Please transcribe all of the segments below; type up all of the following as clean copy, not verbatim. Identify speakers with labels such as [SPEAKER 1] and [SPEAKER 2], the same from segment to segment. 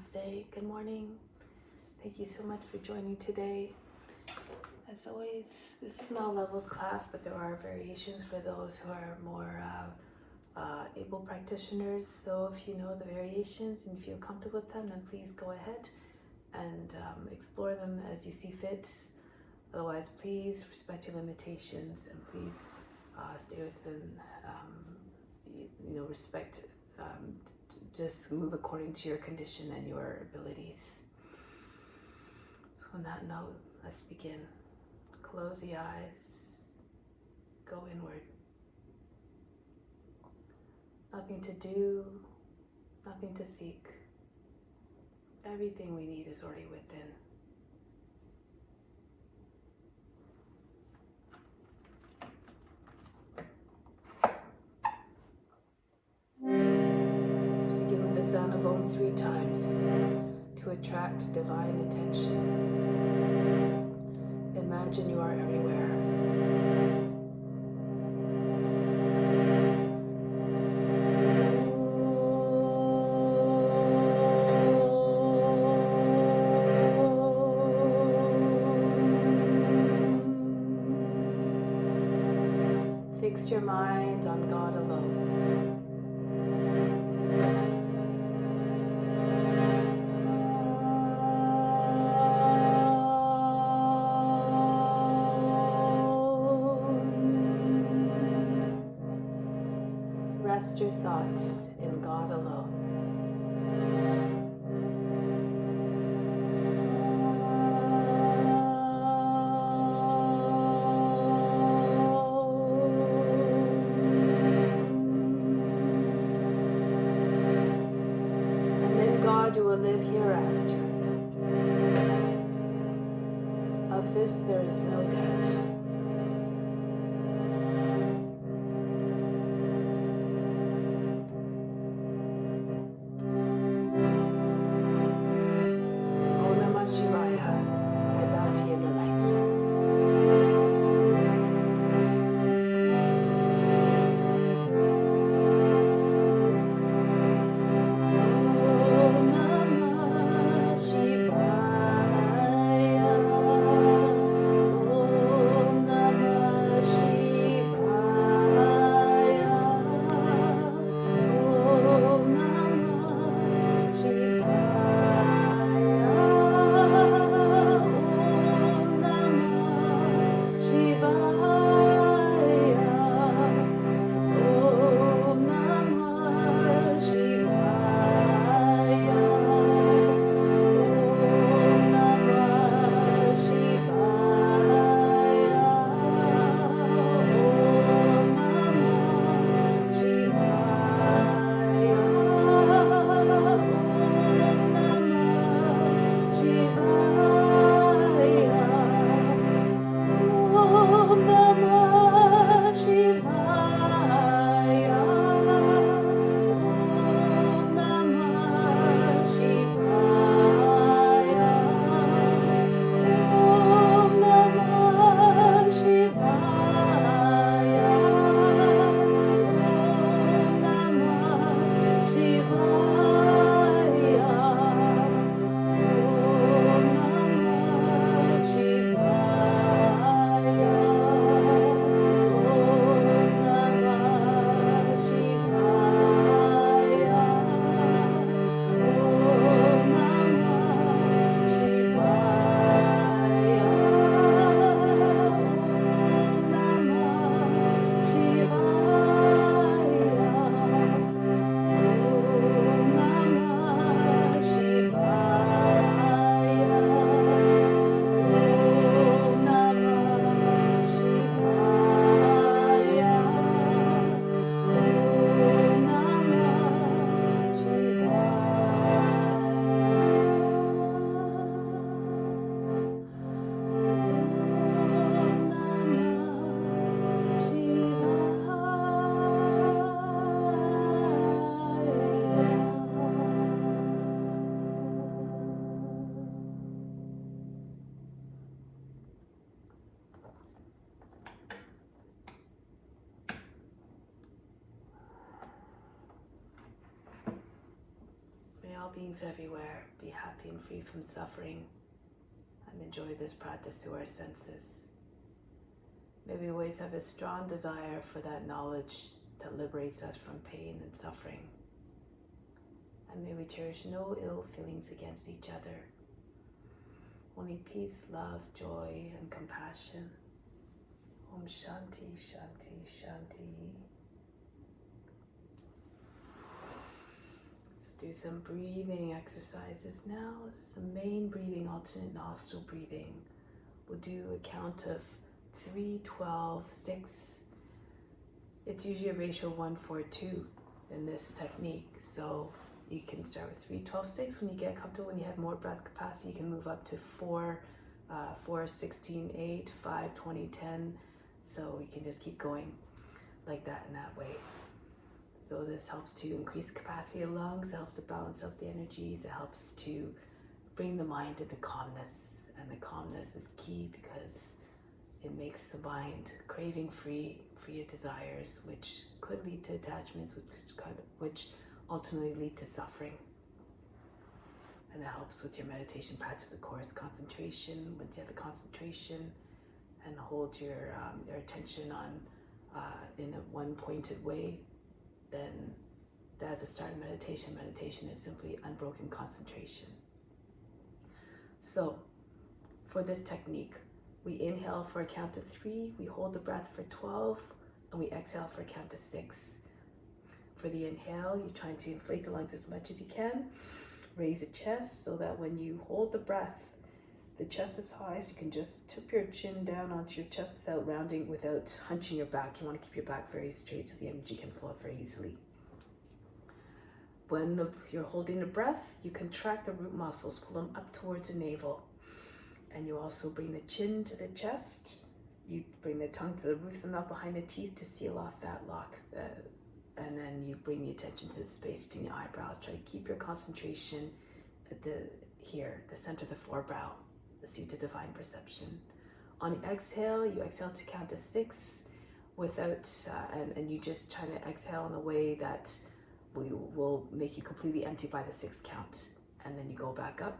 [SPEAKER 1] Namaste. Good morning. Thank you so much for joining today. As always, this is an all levels class, but there are variations for those who are more able practitioners. So if you know the variations and you feel comfortable with them, then please go ahead and explore them as you see fit. Otherwise, please respect your limitations and please stay within, respect. Just move according to your condition and your abilities. So on that note, let's begin. Close the eyes, go inward. Nothing to do, nothing to seek. Everything we need is already within. The sound of Om 3 times to attract divine attention. Imagine you are everywhere. Fix your mind on God alone. Rest your thoughts in God alone. And in God you will live hereafter. Of this there is no doubt. Shivaya, I bow to you in the light. Om Namah Shivaya. Om beings everywhere, be happy and free from suffering, and enjoy this practice through our senses. May we always have a strong desire for that knowledge that liberates us from pain and suffering. And may we cherish no ill feelings against each other. Only peace, love, joy, and compassion. Om Shanti, Shanti, Shanti. Let's do some breathing exercises now. This is the main breathing, alternate nostril breathing. We'll do a count of 3, 12, 6. It's usually a ratio 1, 4, 2 in this technique. So you can start with 3, 12, 6. When you get comfortable, when you have more breath capacity, you can move up to 4, 16, 8, 5, 20, 10. So you can just keep going like that in that way. So this helps to increase the capacity of lungs. It helps to balance out the energies. It helps to bring the mind into calmness. And the calmness is key because it makes the mind craving free of desires, which could lead to attachments, which ultimately lead to suffering. And it helps with your meditation practice, of course, concentration. Once you have the concentration and hold your attention on in a one pointed way, then that's a start of meditation. Meditation is simply unbroken concentration. So for this technique, we inhale for a count of 3, we hold the breath for 12, and we exhale for a count of 6. For the inhale, you're trying to inflate the lungs as much as you can. Raise the chest so that when you hold the breath, the chest is high, so you can just tip your chin down onto your chest without hunching your back. You want to keep your back very straight so the energy can flow very easily. When you're holding the breath, you contract the root muscles, pull them up towards the navel. And you also bring the chin to the chest. You bring the tongue to the roof of the mouth behind the teeth to seal off that lock. And then you bring the attention to the space between your eyebrows. Try to keep your concentration at the center of the forebrow, the seat of divine perception. On the exhale, you exhale to count to 6 and you just try to exhale in a way that will make you completely empty by the 6th count. And then you go back up.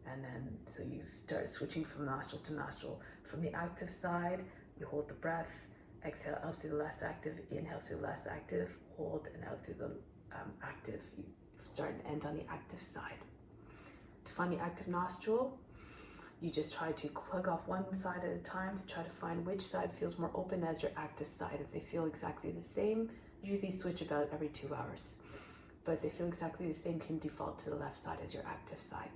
[SPEAKER 1] And then, so you start switching from nostril to nostril. From the active side, you hold the breath, exhale out through the less active, inhale through the less active, hold and out through the active. You start and end on the active side. To find the active nostril, you just try to plug off one side at a time to try to find which side feels more open as your active side. If they feel exactly the same, usually switch about every 2 hours. But if they feel exactly the same, you can default to the left side as your active side.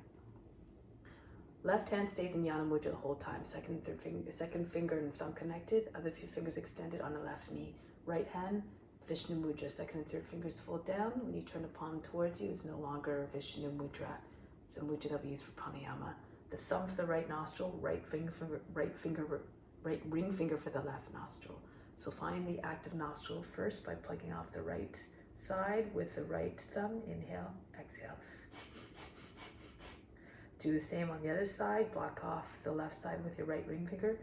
[SPEAKER 1] Left hand stays in Jnana Mudra the whole time. Second finger and thumb connected. Other 2 fingers extended on the left knee. Right hand, Vishnu Mudra. Second and third fingers fold down. When you turn the palm towards you, it's no longer Vishnu Mudra. It's a mudra that we use for pranayama. The thumb for the right nostril, right ring finger for the left nostril. So find the active nostril first by plugging off the right side with the right thumb. Inhale, exhale. Do the same on the other side. Block off the left side with your right ring finger.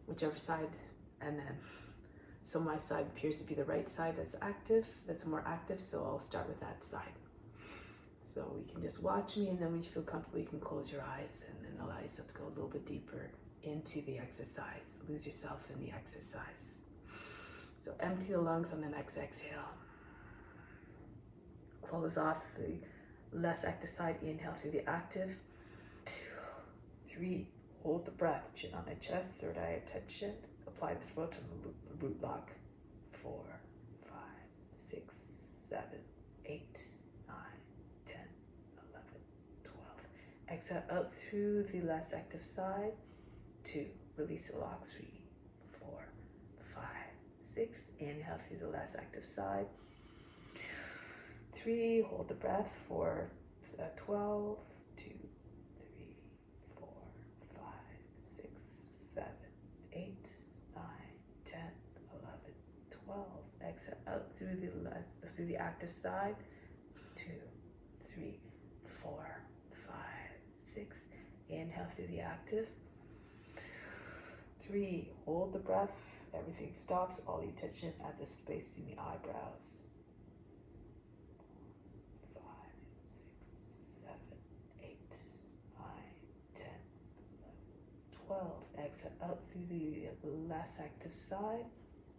[SPEAKER 1] Whichever side, and then. So my side appears to be the right side that's active, that's more active, so I'll start with that side. So you can just watch me, and then when you feel comfortable, you can close your eyes and then allow yourself to go a little bit deeper into the exercise. Lose yourself in the exercise. So empty the lungs on the next exhale. Close off the less active side, inhale through the active. 3, hold the breath, chin on the chest, third eye attention. Apply the throat and the root lock. 4, 5, 6, 7, 8, 9, 10, 11, 12. Exhale out through the less active side. 2, release the lock. 3, 4, 5, 6. Inhale through the less active side. 3, hold the breath for 12, 2, 3, 4, 5, 6, 7, 8, 9, 10, 11, 12. Exhale out through the active side. 2, 3, 4, 5, 6. Inhale through the active. 3, hold the breath. Everything stops. All the attention at the space in the eyebrows. Exhale out through the less active side.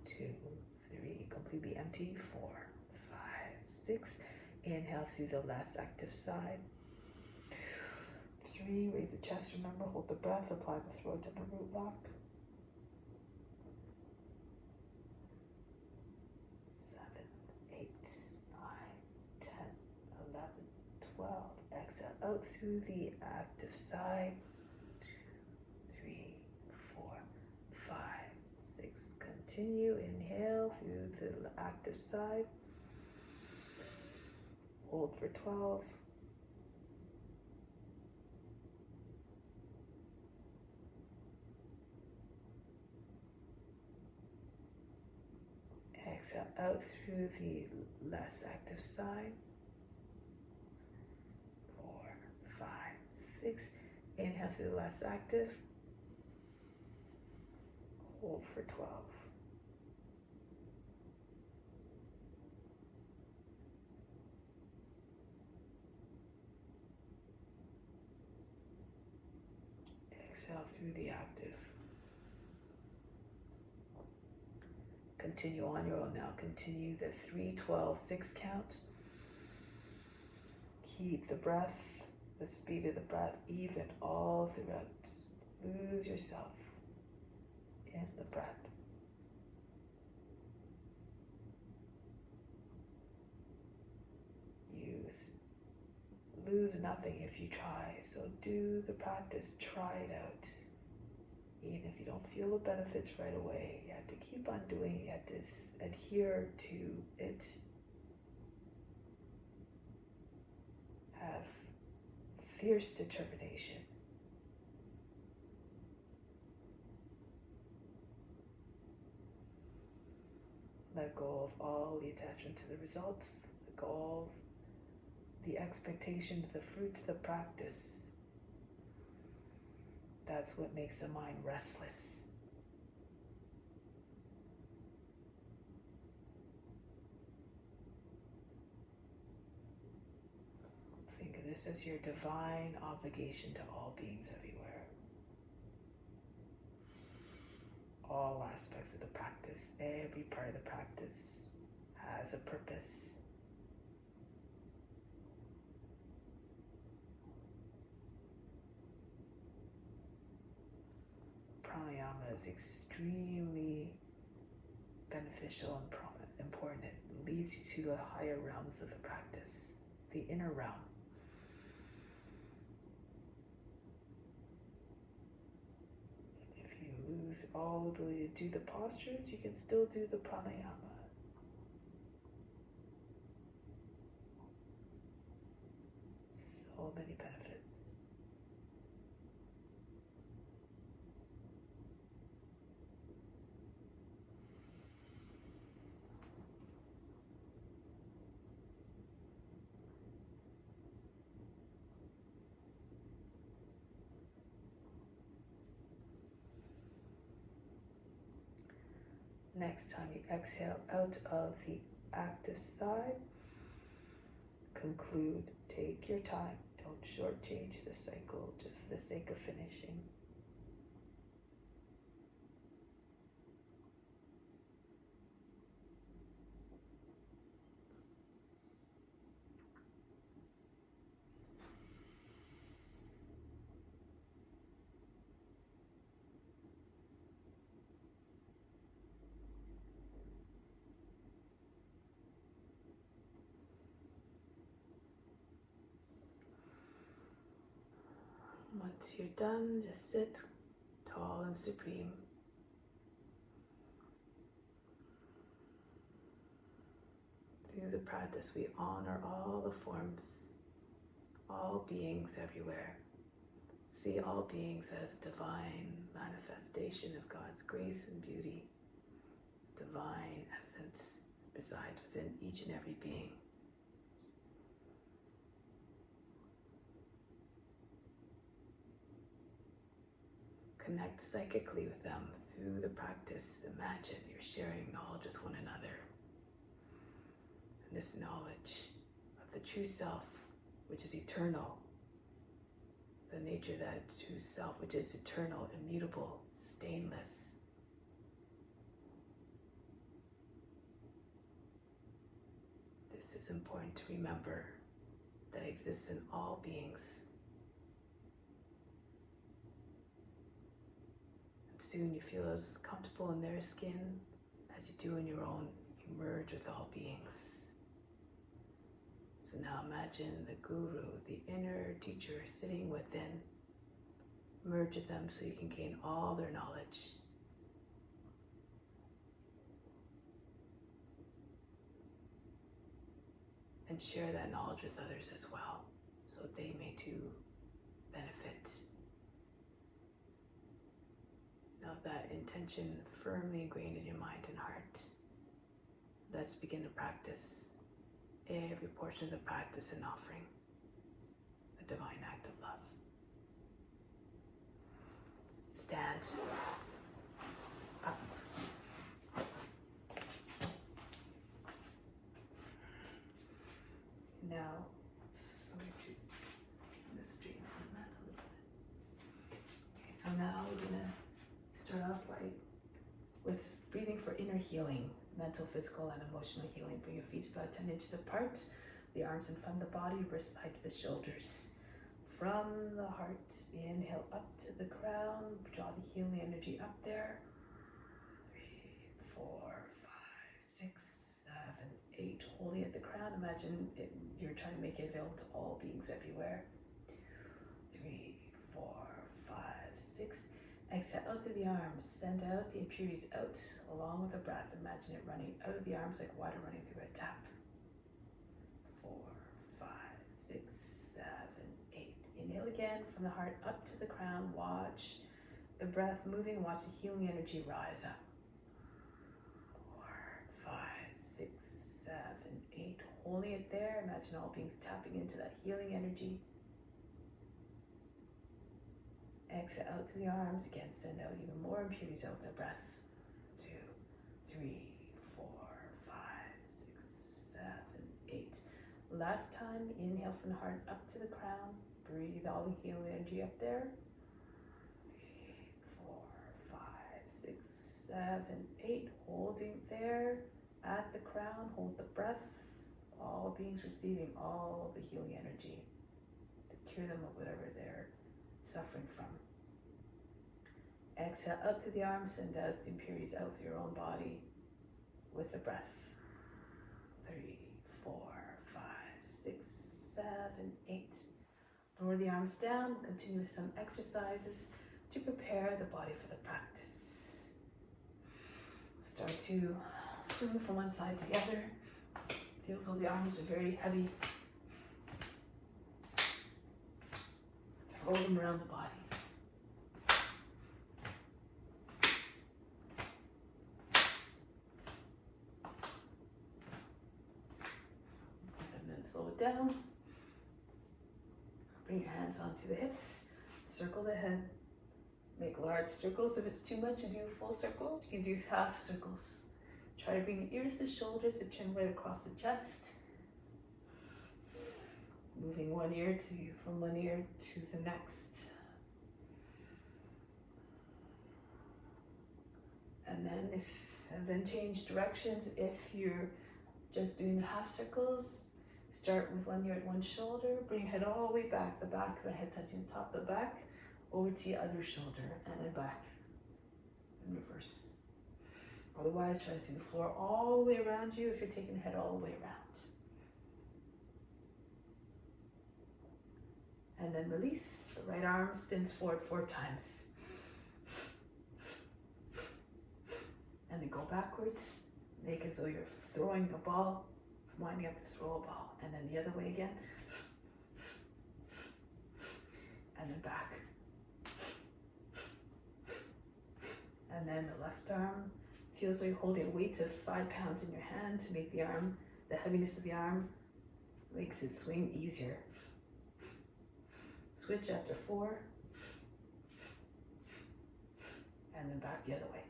[SPEAKER 1] 2, 3, completely empty. 4, 5, 6. Inhale through the less active side. 3, raise the chest, remember, hold the breath, apply the throat in a root lock. 7, 8, 9, 10, 11, 12. Exhale out through the active side. 3, 4, 5, 6. Continue. Inhale through the active side. Hold for 12. Exhale out through the less active side. 4, 5, 6. Inhale through the less active. Hold for 12. Exhale through the active. Continue on your own now. Continue the 3, 12, 6 count. Keep the breath, the speed of the breath even all throughout. Lose yourself in the breath. You lose nothing if you try. So do the practice. Try it out. Even if you don't feel the benefits right away, you have to keep on doing it. You have to adhere to it. Have fierce determination. Let go of all the attachment to the results. Let go of the expectations, the fruits, the practice. That's what makes the mind restless. Think of this as your divine obligation to all beings everywhere. All aspects of the practice, every part of the practice has a purpose. Pranayama is extremely beneficial and important. It leads you to the higher realms of the practice, the inner realm. If you lose all ability to do the postures, you can still do the pranayama. So many benefits. Next time you exhale out of the active side, conclude, take your time. Don't shortchange the cycle just for the sake of finishing. Once you're done, just sit tall and supreme. Through the practice, we honor all the forms, all beings everywhere. See all beings as divine manifestation of God's grace and beauty. Divine essence resides within each and every being. Connect psychically with them through the practice. Imagine you're sharing knowledge with one another. And this knowledge of the true self, which is eternal, the nature of that true self, which is eternal, immutable, stainless. This is important to remember, that exists in all beings. And soon you feel as comfortable in their skin as you do in your own. You merge with all beings. So now imagine the guru, the inner teacher sitting within. Merge with them so you can gain all their knowledge. And share that knowledge with others as well, so they may too benefit. Now that intention firmly ingrained in your mind and heart, let's begin to practice every portion of the practice and offering a divine act of love. Stand up. Now, so now we're gonna start off with breathing for inner healing, mental, physical, and emotional healing. Bring your feet about 10 inches apart, the arms in front of the body, wrists tied to the shoulders. From the heart, inhale up to the crown, draw the healing energy up there. 3, 4, 5, 6, 7, 8. Holding at the crown. Imagine you're trying to make it available to all beings everywhere. 3, 4, 5, 6. Exhale out through the arms. Send out the impurities out along with the breath. Imagine it running out of the arms like water running through a tap. 4, 5, 6, 7, 8. Inhale again from the heart up to the crown. Watch the breath moving. Watch the healing energy rise up. 4, 5, 6, 7, 8. Holding it there. Imagine all beings tapping into that healing energy. Exhale out through the arms. Again, send out even more impurities out with the breath. 2, 3, 4, 5, 6, 7, 8. Last time, inhale from the heart up to the crown. Breathe all the healing energy up there. 3, 4, 5, 6, 7, 8. Holding there at the crown. Hold the breath. All beings receiving all the healing energy to cure them of whatever they're suffering from. Exhale out through the arms, send out the impurities out through your own body with the breath. 3, 4, 5, 6, 7, 8. Lower the arms down, continue with some exercises to prepare the body for the practice. Start to swing from one side to the other. Feels like the arms are very heavy. Throw them around the body. And then slow it down. Bring your hands onto the hips. Circle the head. Make large circles. If it's too much, you do full circles. You can do half circles. Try to bring your ears to shoulders, the chin right across the chest. Moving from one ear to the next. And then change directions. If you're just doing the half circles, start with one ear at one shoulder, bring your head all the way back, the back of the head touching the top of the back, over to the other shoulder, and then back in reverse. Otherwise, try to see the floor all the way around you if you're taking the head all the way around. And then release. The right arm spins forward 4 times. And then go backwards. Make as though you're throwing a ball, winding up to throw a ball. And then the other way again. And then back. And then the left arm feels like you're holding a weight of 5 pounds in your hand to make the arm, the heaviness of the arm makes it swing easier. Switch after 4, and then back the other way.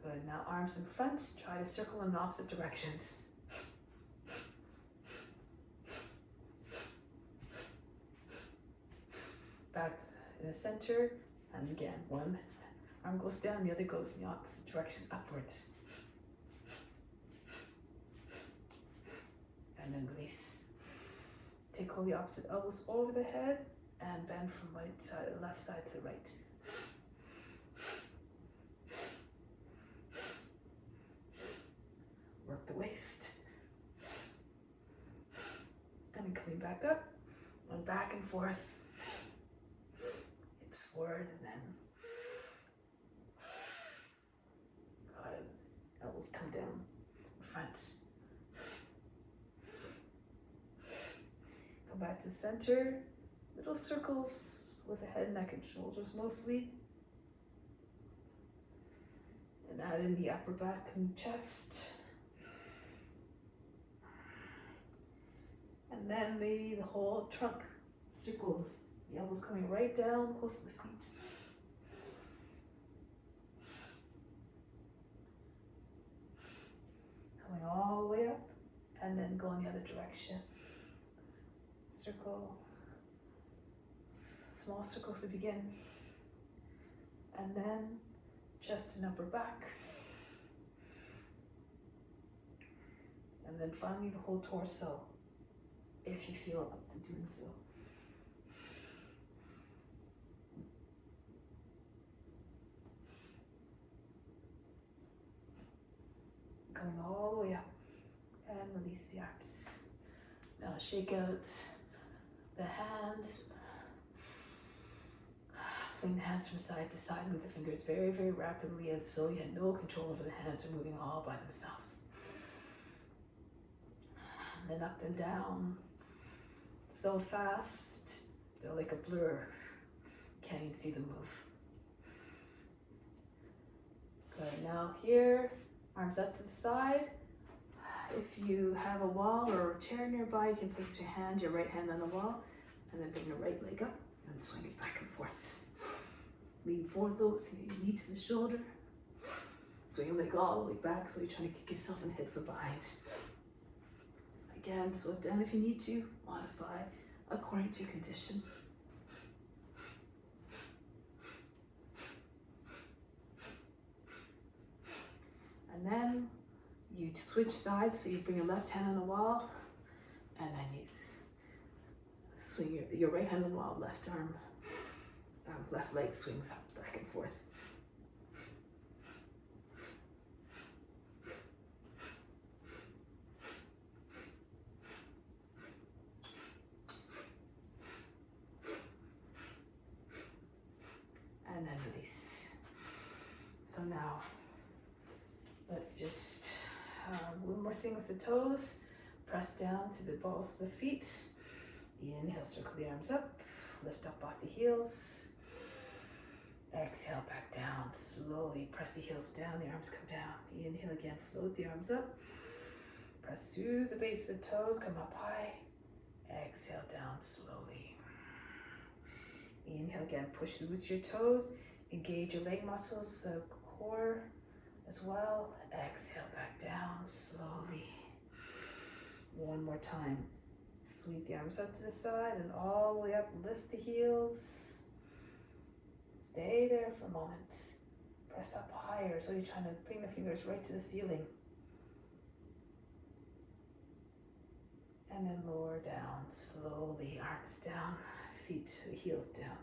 [SPEAKER 1] Good, now arms in front, try to circle in opposite directions. back in the center, and again, one arm goes down, the other goes in the opposite direction, upwards. And then release. Take all the opposite elbows over the head and bend from left side to the right. Work the waist. And then coming back up and back and forth. Hips forward and then elbows come down front. Come back to center. Little circles with the head, neck, and shoulders mostly. And add in the upper back and chest. And then maybe the whole trunk circles. The elbows coming right down close to the feet. Coming all the way up and then go in the other direction. Circle. Small circles to begin. And then chest and upper back. And then finally the whole torso, if you feel up to doing so. Coming all the way up and release the arms. Now shake out the hands. Fling the hands from side to side, move the fingers very, very rapidly as though you had no control over the hands, are moving all by themselves. And then up and down. So fast, they're like a blur. Can't even see them move. Good, now here, arms up to the side. If you have a wall or a chair nearby, you can place your right hand on the wall and then bring the right leg up and swing it back and forth. Lean forward though, so your knee to the shoulder. Swing your leg all the way back, so you're trying to kick yourself in the head from behind. Again, slow it down if you need to, modify according to your condition. And then you switch sides, so you bring your left hand on the wall, and then you swing your right hand on the wall, left arm, left leg swings up, back and forth. And then release. So now, let's just, one more thing with the toes. Press down to the balls of the feet. Inhale, circle the arms up. Lift up off the heels. Exhale, back down. Slowly press the heels down, the arms come down. Inhale again, float the arms up. Press through the base of the toes, come up high. Exhale, down slowly. Inhale again, push through with your toes. Engage your leg muscles, the core as well. Exhale, back down slowly. One more time. Sweep the arms up to the side and all the way up. Lift the heels. Stay there for a moment. Press up higher, so you're trying to bring the fingers right to the ceiling. And then lower down slowly, arms down, feet, heels down.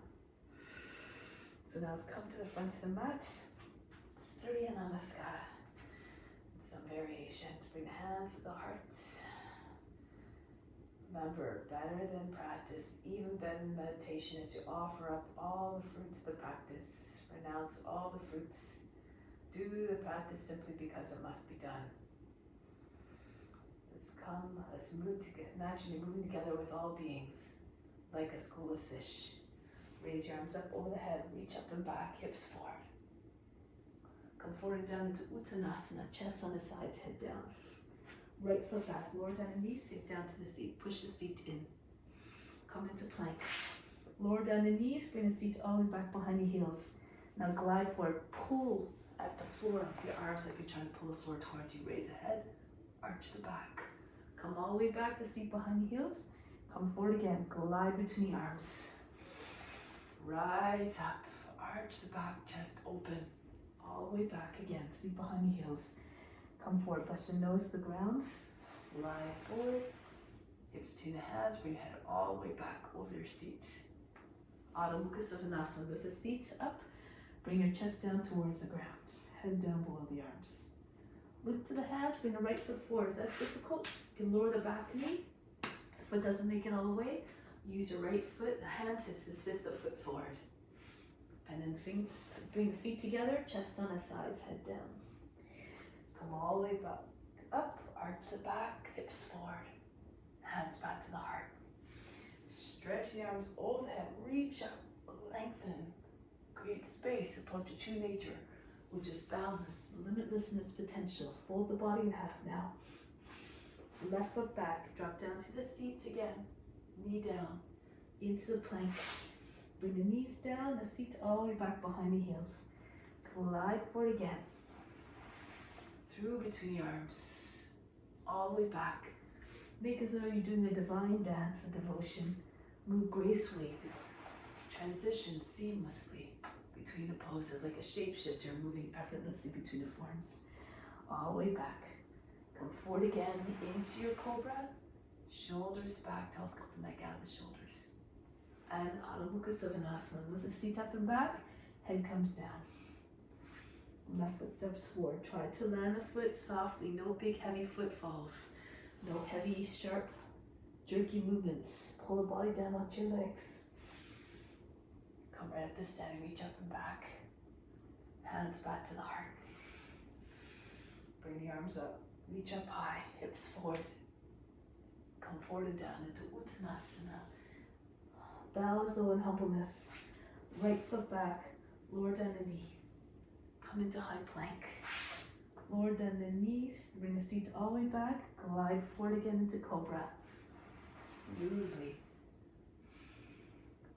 [SPEAKER 1] So now let's come to the front of the mat. Surya Namaskara. Some variation. Bring the hands to the heart. Remember, better than practice, even better than meditation, is to offer up all the fruits of the practice. Renounce all the fruits. Do the practice simply because it must be done. Let's move together. Imagine you're moving together with all beings, like a school of fish. Raise your arms up over the head, reach up and back, hips forward. Come forward and down into Uttanasana, chest on the thighs, head down. Right foot back, lower down the knees, sink down to the seat. Push the seat in. Come into plank. Lower down the knees, bring the seat all the way back behind the heels. Now glide forward, pull at the floor with your arms like you're trying to pull the floor towards you. Raise the head, arch the back. Come all the way back, the seat behind the heels. Come forward again, glide between the arms. Rise up, arch the back, chest open, all the way back again. Seat behind the heels. Come forward, brush your nose to the ground. Slide forward, hips between the hands, bring your head all the way back over your seat. Adho Mukha Savasana with the seat up. Bring your chest down towards the ground. Head down below the arms. Look to the hands, bring the right foot forward. If that's difficult, you can lower the back knee. If the foot doesn't make it all the way, use your right foot, the hand to assist the foot forward. And then bring the feet together, chest on the thighs, head down. Come all the way back up, arch the back, hips forward, hands back to the heart. Stretch the arms over the head, reach up, lengthen, create space, approach your true nature, which is boundless, limitless in its potential. Fold the body in half now. Left foot back, drop down to the seat again, knee down, into the plank. Bring the knees down, the seat all the way back behind the heels. Glide forward again. Through between the arms, all the way back. Make as though you're doing a divine dance, a devotion. Move gracefully, transition seamlessly between the poses like a shapeshifter, moving effortlessly between the forms. All the way back. Come forward again into your cobra. Shoulders back, telescope the neck out of the shoulders. And Adho Mukha Savasana with the seat up and back, head comes down. Left foot steps forward. Try to land the foot softly, no big heavy footfalls. No heavy, sharp, jerky movements. Pull the body down onto your legs. Come right up to standing, reach up and back. Hands back to the heart. Bring the arms up, reach up high, hips forward. Come forward and down into Uttanasana. Bow as though in humbleness. Right foot back, lower down the knee. Come into high plank. Lower down the knees, bring the seat all the way back, glide forward again into cobra. Smoothly.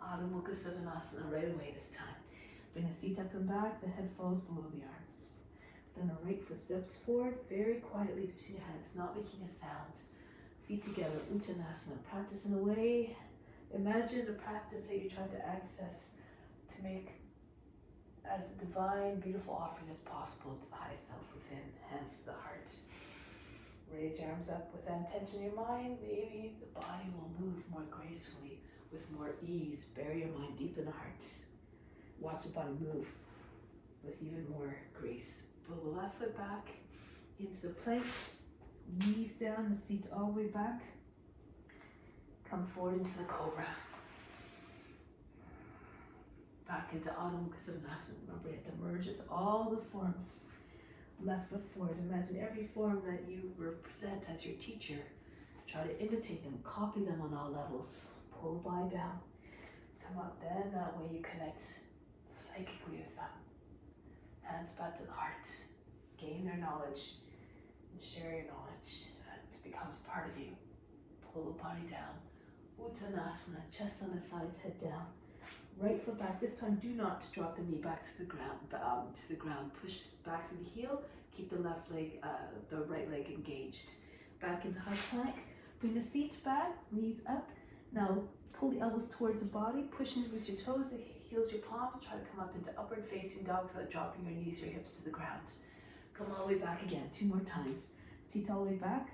[SPEAKER 1] Adho Mukha Savasana right away this time. Bring the seat up and back, the head falls below the arms. Then the right foot steps forward, very quietly between your hands, not making a sound. Feet together, Uttanasana. Practice in a way. Imagine the practice that you're trying to access to make as a divine, beautiful offering as possible to the highest self within, hands to the heart. Raise your arms up with that intention in your mind. Maybe the body will move more gracefully, with more ease. Bury your mind deep in the heart. Watch the body move with even more grace. Pull the left foot back into the plank. Knees down, the seat all the way back. Come forward into the cobra. Back into Adho Mukha Savasana. Remember, you have to merge with all the forms. Left foot forward. Imagine every form that you represent as your teacher. Try to imitate them, copy them on all levels. Pull the body down. Come up, then that way you connect psychically with them. Hands back to the heart. Gain their knowledge and share your knowledge. That becomes part of you. Pull the body down. Uttanasana, chest on the thighs, head down. Right foot back. This time, do not drop the knee back to the ground. Push back through the heel. Keep the left leg, the right leg engaged. Back into high plank. Bring the seat back, knees up. Now pull the elbows towards the body. Push into with your toes, the heels, your palms. Try to come up into upward facing dog without dropping your knees, your hips to the ground. Come all the way back again. 2 more times. Seat all the way back.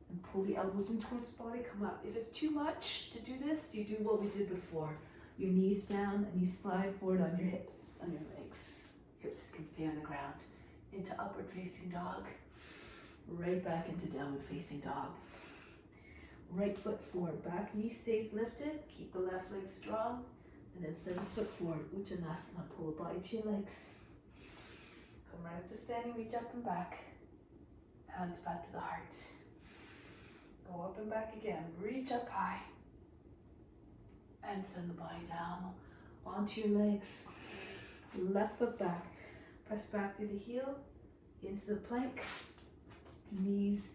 [SPEAKER 1] And pull the elbows in towards the body, come up. If it's too much to do this, you do what we did before. Your knees down and you slide forward on your hips, on your legs. Hips can stay on the ground. Into upward facing dog. Right back into downward facing dog. Right foot forward, back knee stays lifted. Keep the left leg strong. And then send the foot forward, Uttanasana. Pull the body to your legs. Come right up to standing, reach up and back. Hands back to the heart. Go up and back again. Reach up high. And send the body down onto your legs. Left foot back. Press back through the heel. Into the plank. Knees,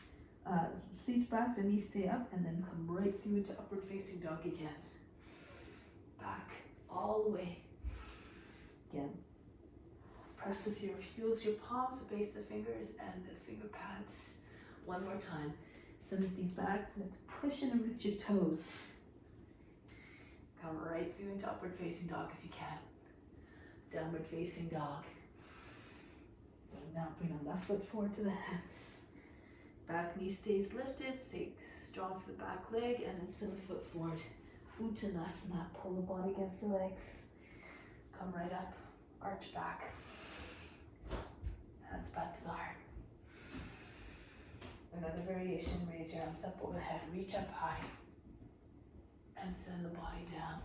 [SPEAKER 1] seat back, the knees stay up. And then come right through into upward facing dog again. Back all the way. Again. Press with your heels, your palms, the base of the fingers, and the finger pads. One more time. Send the seat back. You have to push in with your toes. Come right through into upward facing dog if you can. Downward facing dog. And now bring the left foot forward to the hands. Back knee stays lifted, stay strong for the back leg, and then send the foot forward. Uttanasana, pull the body against the legs. Come right up, arch back. Hands back to the heart. Another variation, raise your arms up overhead, reach up high, and send the body down.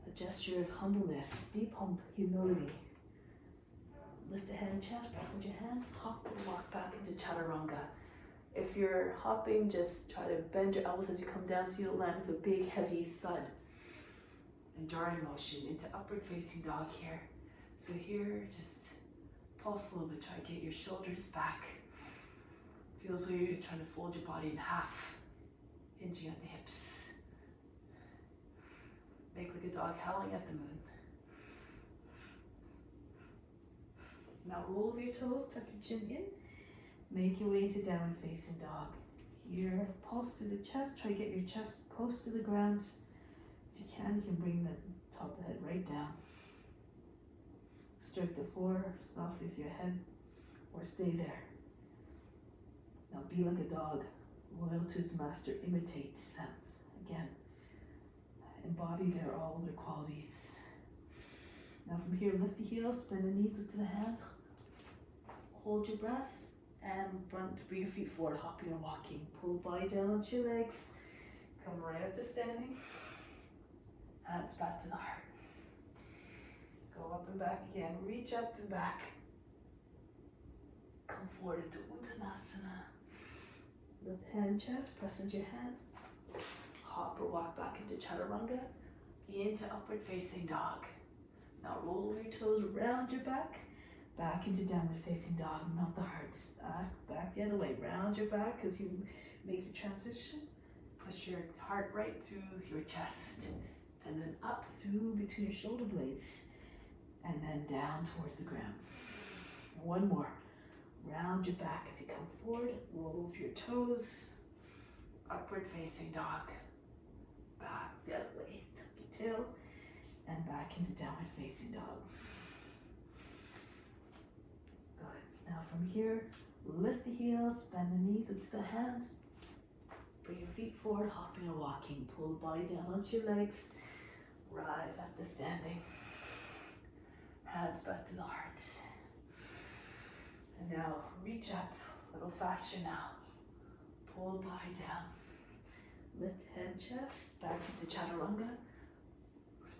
[SPEAKER 1] A gesture of humbleness, deep humility. Lift the head and chest, press into your hands, hop and walk back into chaturanga. If you're hopping, just try to bend your elbows as you come down so you don't land with a big heavy thud. And drawing motion into upward facing dog here. So here, just pulse a little bit, try to get your shoulders back. Feels like you're trying to fold your body in half, hinging at the hips. Make like a dog howling at the moon. Now roll over your toes, tuck your chin in. Make your way into downward facing dog. Here, pulse through the chest. Try to get your chest close to the ground. If you can bring the top of the head right down. Strike the floor softly with your head, or stay there. Now be like a dog, loyal to his master, imitate them. Again, embody all their qualities. Now from here, lift the heels, bend the knees, lift the hands. Hold your breath and bring your feet forward, hopping and walking. Pull the body down onto your legs. Come right up to standing. Hands back to the heart. Go up and back again. Reach up and back. Come forward into Uttanasana. Lift hand, chest, press into your hands. Hop or walk back into chaturanga. Into upward facing dog. Now roll over your toes, round your back. Back into downward facing dog. Melt the heart. Back the other way. Round your back as you make the transition. Push your heart right through your chest. And then up through between your shoulder blades. And then down towards the ground. One more. Round your back as you come forward. Roll over your toes. Upward facing dog. Back the other way. Tuck your tail. And back into downward facing dog. Good. Now from here, lift the heels, bend the knees into the hands. Bring your feet forward, hopping or walking. Pull the body down onto your legs. Rise up to standing. Hands back to the heart. And now reach up a little faster now. Pull the body down. Lift head, chest, back into chaturanga.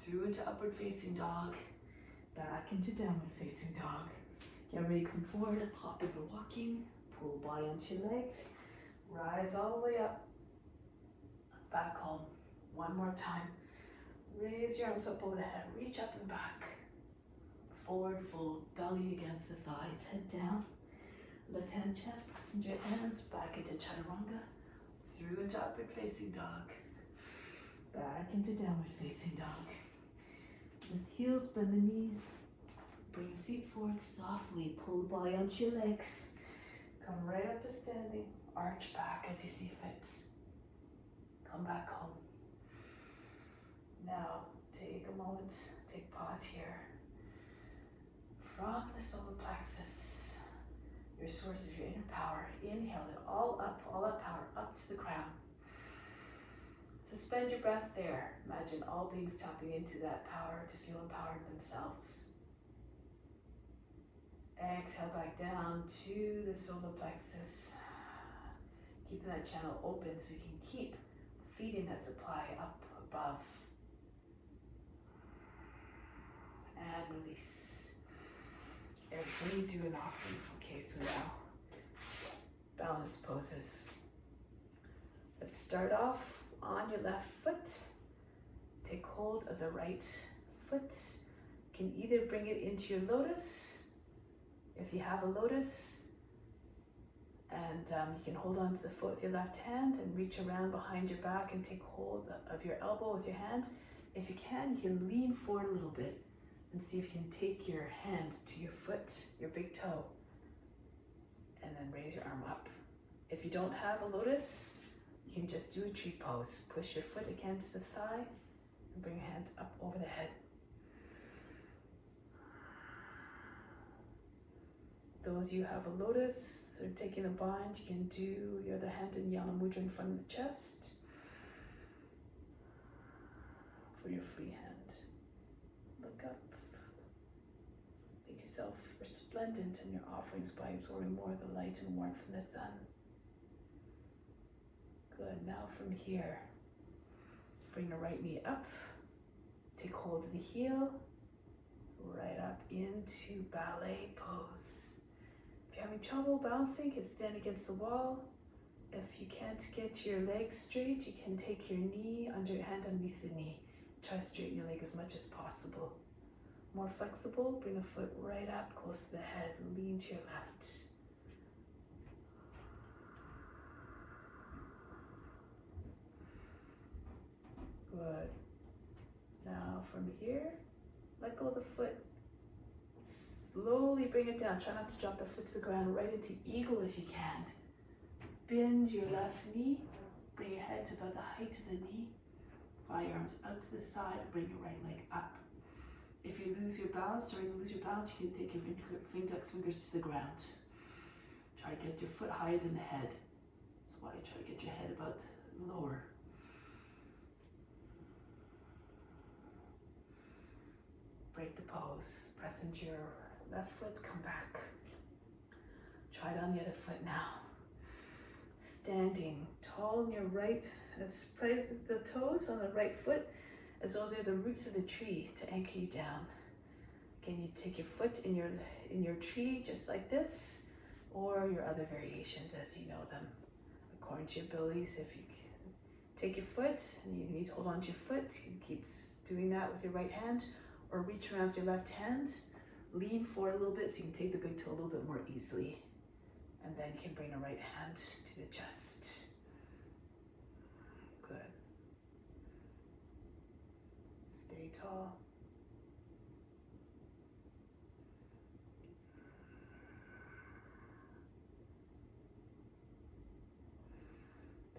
[SPEAKER 1] Through into upward facing dog. Back into downward facing dog. Get ready to come forward, hop over walking. Pull the body onto your legs. Rise all the way up. Back home. One more time. Raise your arms up over the head. Reach up and back. Forward fold, belly against the thighs, head down. Left hand, chest, press into your hands, back into chaturanga, through into upward facing dog, back into downward facing dog. Lift heels, bend the knees, bring your feet forward softly, pull the body onto your legs. Come right up to standing, arch back as you see fit. Come back home. Now, take a moment, take pause here. From the solar plexus, your source of your inner power, inhale it all up power, up to the crown. Suspend your breath there. Imagine all beings tapping into that power to feel empowered themselves. Exhale back down to the solar plexus. Keeping that channel open so you can keep feeding that supply up above. And release. Everybody do an offering. Okay, so now balance poses. Let's start off on your left foot. Take hold of the right foot. You can either bring it into your lotus, if you have a lotus, and you can hold on to the foot with your left hand and reach around behind your back and take hold of your elbow with your hand. If you can lean forward a little bit and see if you can take your hand to your foot, your big toe, and then raise your arm up. If you don't have a lotus, you can just do a tree pose. Push your foot against the thigh And bring your hands up over the head. Those you have a lotus or taking a bind, you can do your other hand in Yana Mudra in front of the chest for your free hand. Look up. Make yourself resplendent in your offerings by absorbing more of the light and warmth from the sun. Good. Now from here, bring the right knee up. Take hold of the heel. Right up into ballet pose. If you're having trouble balancing, you can stand against the wall. If you can't get your legs straight, you can take your hand underneath the knee. Try to straighten your leg as much as possible. More flexible, bring a foot right up close to the head, lean to your left. Good. Now from here, let go of the foot. Slowly bring it down. Try not to drop the foot to the ground. Right into eagle if you can. Bend your left knee. Bring your head to about the height of the knee. Fly your arms out to the side. Bring your right leg up. If you lose your balance, starting to lose your balance, you can take your index fingers to the ground. Try to get your foot higher than the head. That's why you try to get your head about lower. Break the pose. Press into your left foot, come back. Try it on the other foot now. Standing tall in your right, spread the toes on the right foot as though they're the roots of the tree to anchor you down. Again, you take your foot in your tree just like this, or your other variations as you know them, according to your abilities. If you take your foot and you need to hold on to your foot, you can keep doing that with your right hand, or reach around with your left hand. Lean forward a little bit so you can take the big toe a little bit more easily. And then you can bring the right hand to the chest. Good. Stay tall.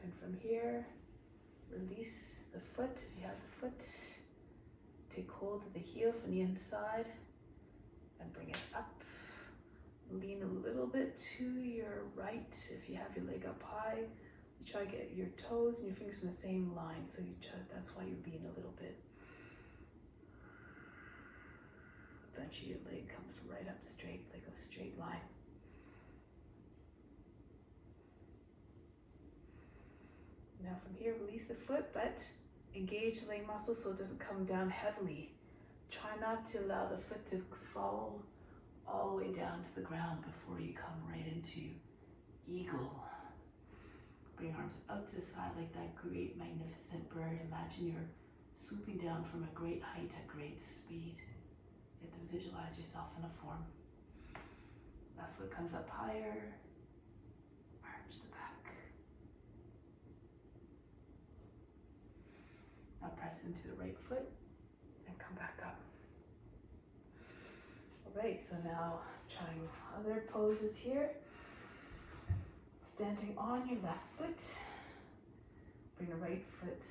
[SPEAKER 1] Then from here, release the foot if you have the foot. Take hold of the heel from the inside and bring it up. Lean a little bit to your right if you have your leg up high. You try to get your toes and your fingers in the same line, so that's why you lean a little bit. Eventually your leg comes right up straight, like a straight line. Now from here, release the foot, but engage the leg muscle so it doesn't come down heavily. Try not to allow the foot to fall all the way down to the ground before you come right into eagle. Bring your arms out to the side like that great, magnificent bird. Imagine you're swooping down from a great height at great speed. You have to visualize yourself in a form. Left foot comes up higher. Arch the back. Now press into the right foot and come back up. Alright, so now trying other poses here. Standing on your left foot. Bring the right foot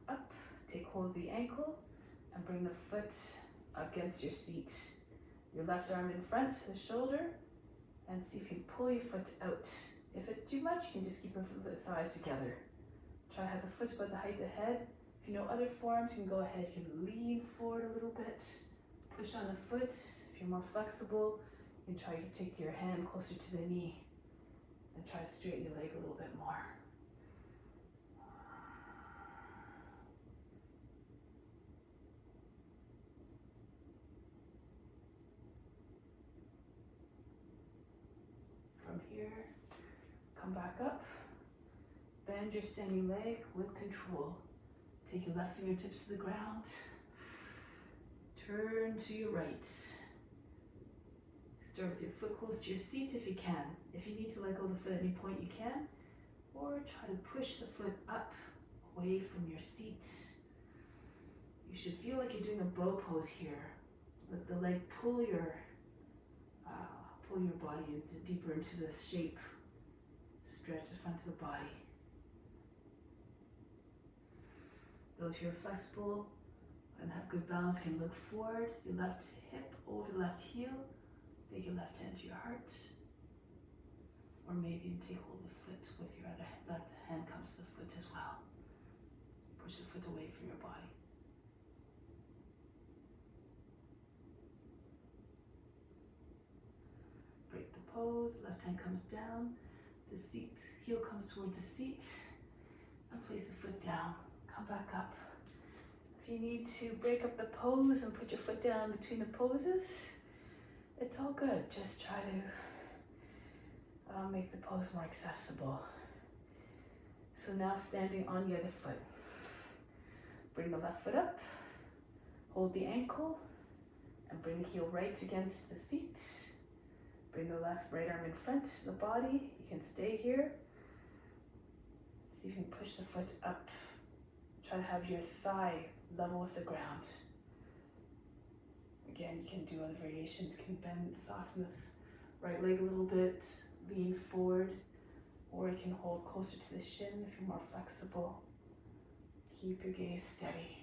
[SPEAKER 1] up. Take hold of the ankle and bring the foot against your seat. Your left arm in front, the shoulder, and see if you can pull your foot out. If it's too much, you can just keep your thighs together. Try to have the foot about the height of the head. If you know other forms, you can go ahead, you can lean forward a little bit, push on the foot. If you're more flexible, you can try to take your hand closer to the knee and try to straighten your leg a little bit more. From here, come back up, bend your standing leg with control. Take your left fingertips to the ground. Turn to your right. Start with your foot close to your seat if you can. If you need to let go of the foot at any point, you can. Or try to push the foot up away from your seat. You should feel like you're doing a bow pose here. Let the leg pull your body deeper into the shape. Stretch the front of the body. Those who are flexible, And have good balance. You can look forward, your left hip over the left heel. Take your left hand to your heart. Or maybe you take hold of the foot with your other left hand comes to the foot as well. Push the foot away from your body. Break the pose, left hand comes down. The seat, heel comes toward the seat. And place the foot down. Come back up. If you need to break up the pose and put your foot down between the poses, it's all good. Just try to make the pose more accessible. So now standing on the other foot. Bring the left foot up, hold the ankle, and bring the heel right against the seat. Bring the right arm in front of the body. You can stay here. See if you can push the foot up. Try to have your thigh level with the ground. Again, you can do other variations. You can bend, soften the right leg a little bit, lean forward, or you can hold closer to the shin if you're more flexible. Keep your gaze steady.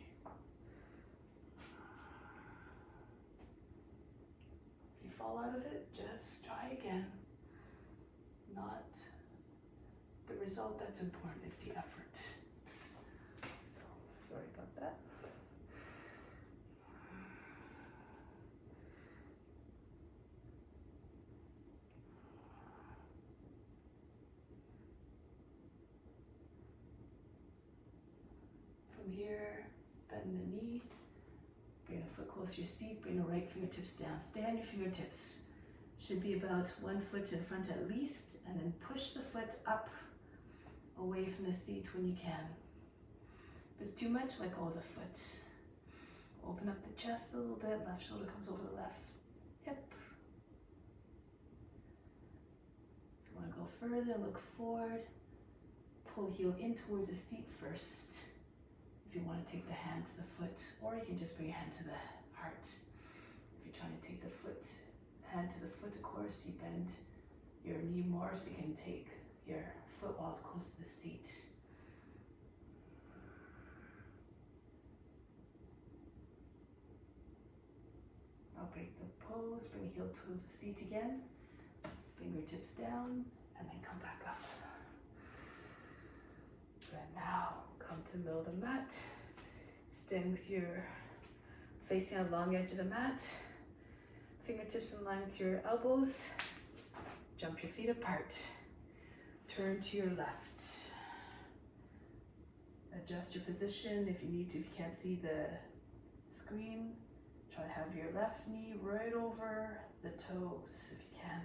[SPEAKER 1] If you fall out of it, just try again. Not the result that's important, it's the effort. So, sorry about that. From here, bend the knee, bring a foot close to your seat, bring the right fingertips down. Stay on your fingertips. Should be about 1 foot in front at least, and then push the foot up away from the seat when you can. If it's too much, let go of the foot. Open up the chest a little bit, left shoulder comes over the left hip. If you want to go further, look forward. Pull heel in towards the seat first. If you want to take the hand to the foot, or you can just bring your hand to the heart. If you're trying to take the hand to the foot, of course, you bend your knee more so you can take your foot while it's close to the seat. I'll break the pose, bring the heel to the seat again, fingertips down, and then come back up. And now, come to the middle of the mat. Stand with your facing on the long edge of the mat. Fingertips in line with your elbows. Jump your feet apart. Turn to your left. Adjust your position if you need to. If you can't see the screen, try to have your left knee right over the toes if you can.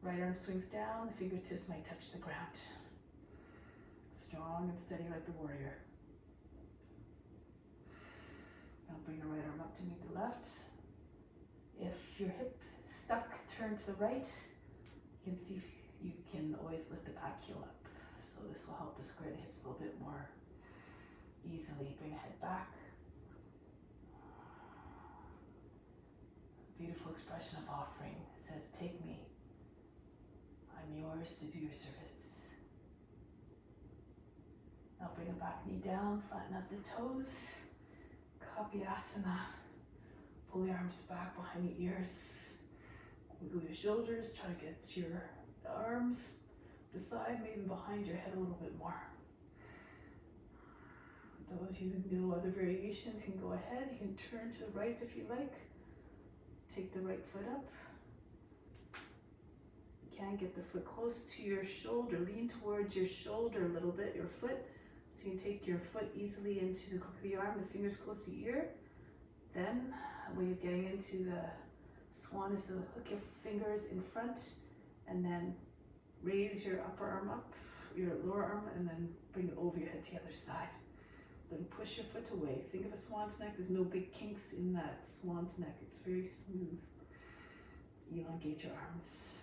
[SPEAKER 1] Right arm swings down, the fingertips might touch the ground. Strong and steady like the warrior. Now bring the right arm up to meet the left. If your hip is stuck, turn to the right. You can see if you can always lift the back heel up. So this will help to square the hips a little bit more easily. Bring the head back. Beautiful expression of offering. It says, take me. I'm yours to do your service. Now bring the back knee down, flatten out the toes. Kapyasana. Pull the arms back behind the ears. Wiggle your shoulders. Try to get your arms beside, maybe behind your head a little bit more. Those who know other variations can go ahead. You can turn to the right if you like. Take the right foot up. You can get the foot close to your shoulder. Lean towards your shoulder a little bit, your foot. So you can take your foot easily into the crook of the arm, the fingers close to the ear. Then, when you're getting into the swan, is to hook your fingers in front and then raise your upper arm up, your lower arm, and then bring it over your head to the other side. Then push your foot away. Think of a swan's neck. There's no big kinks in that swan's neck. It's very smooth. Elongate your arms.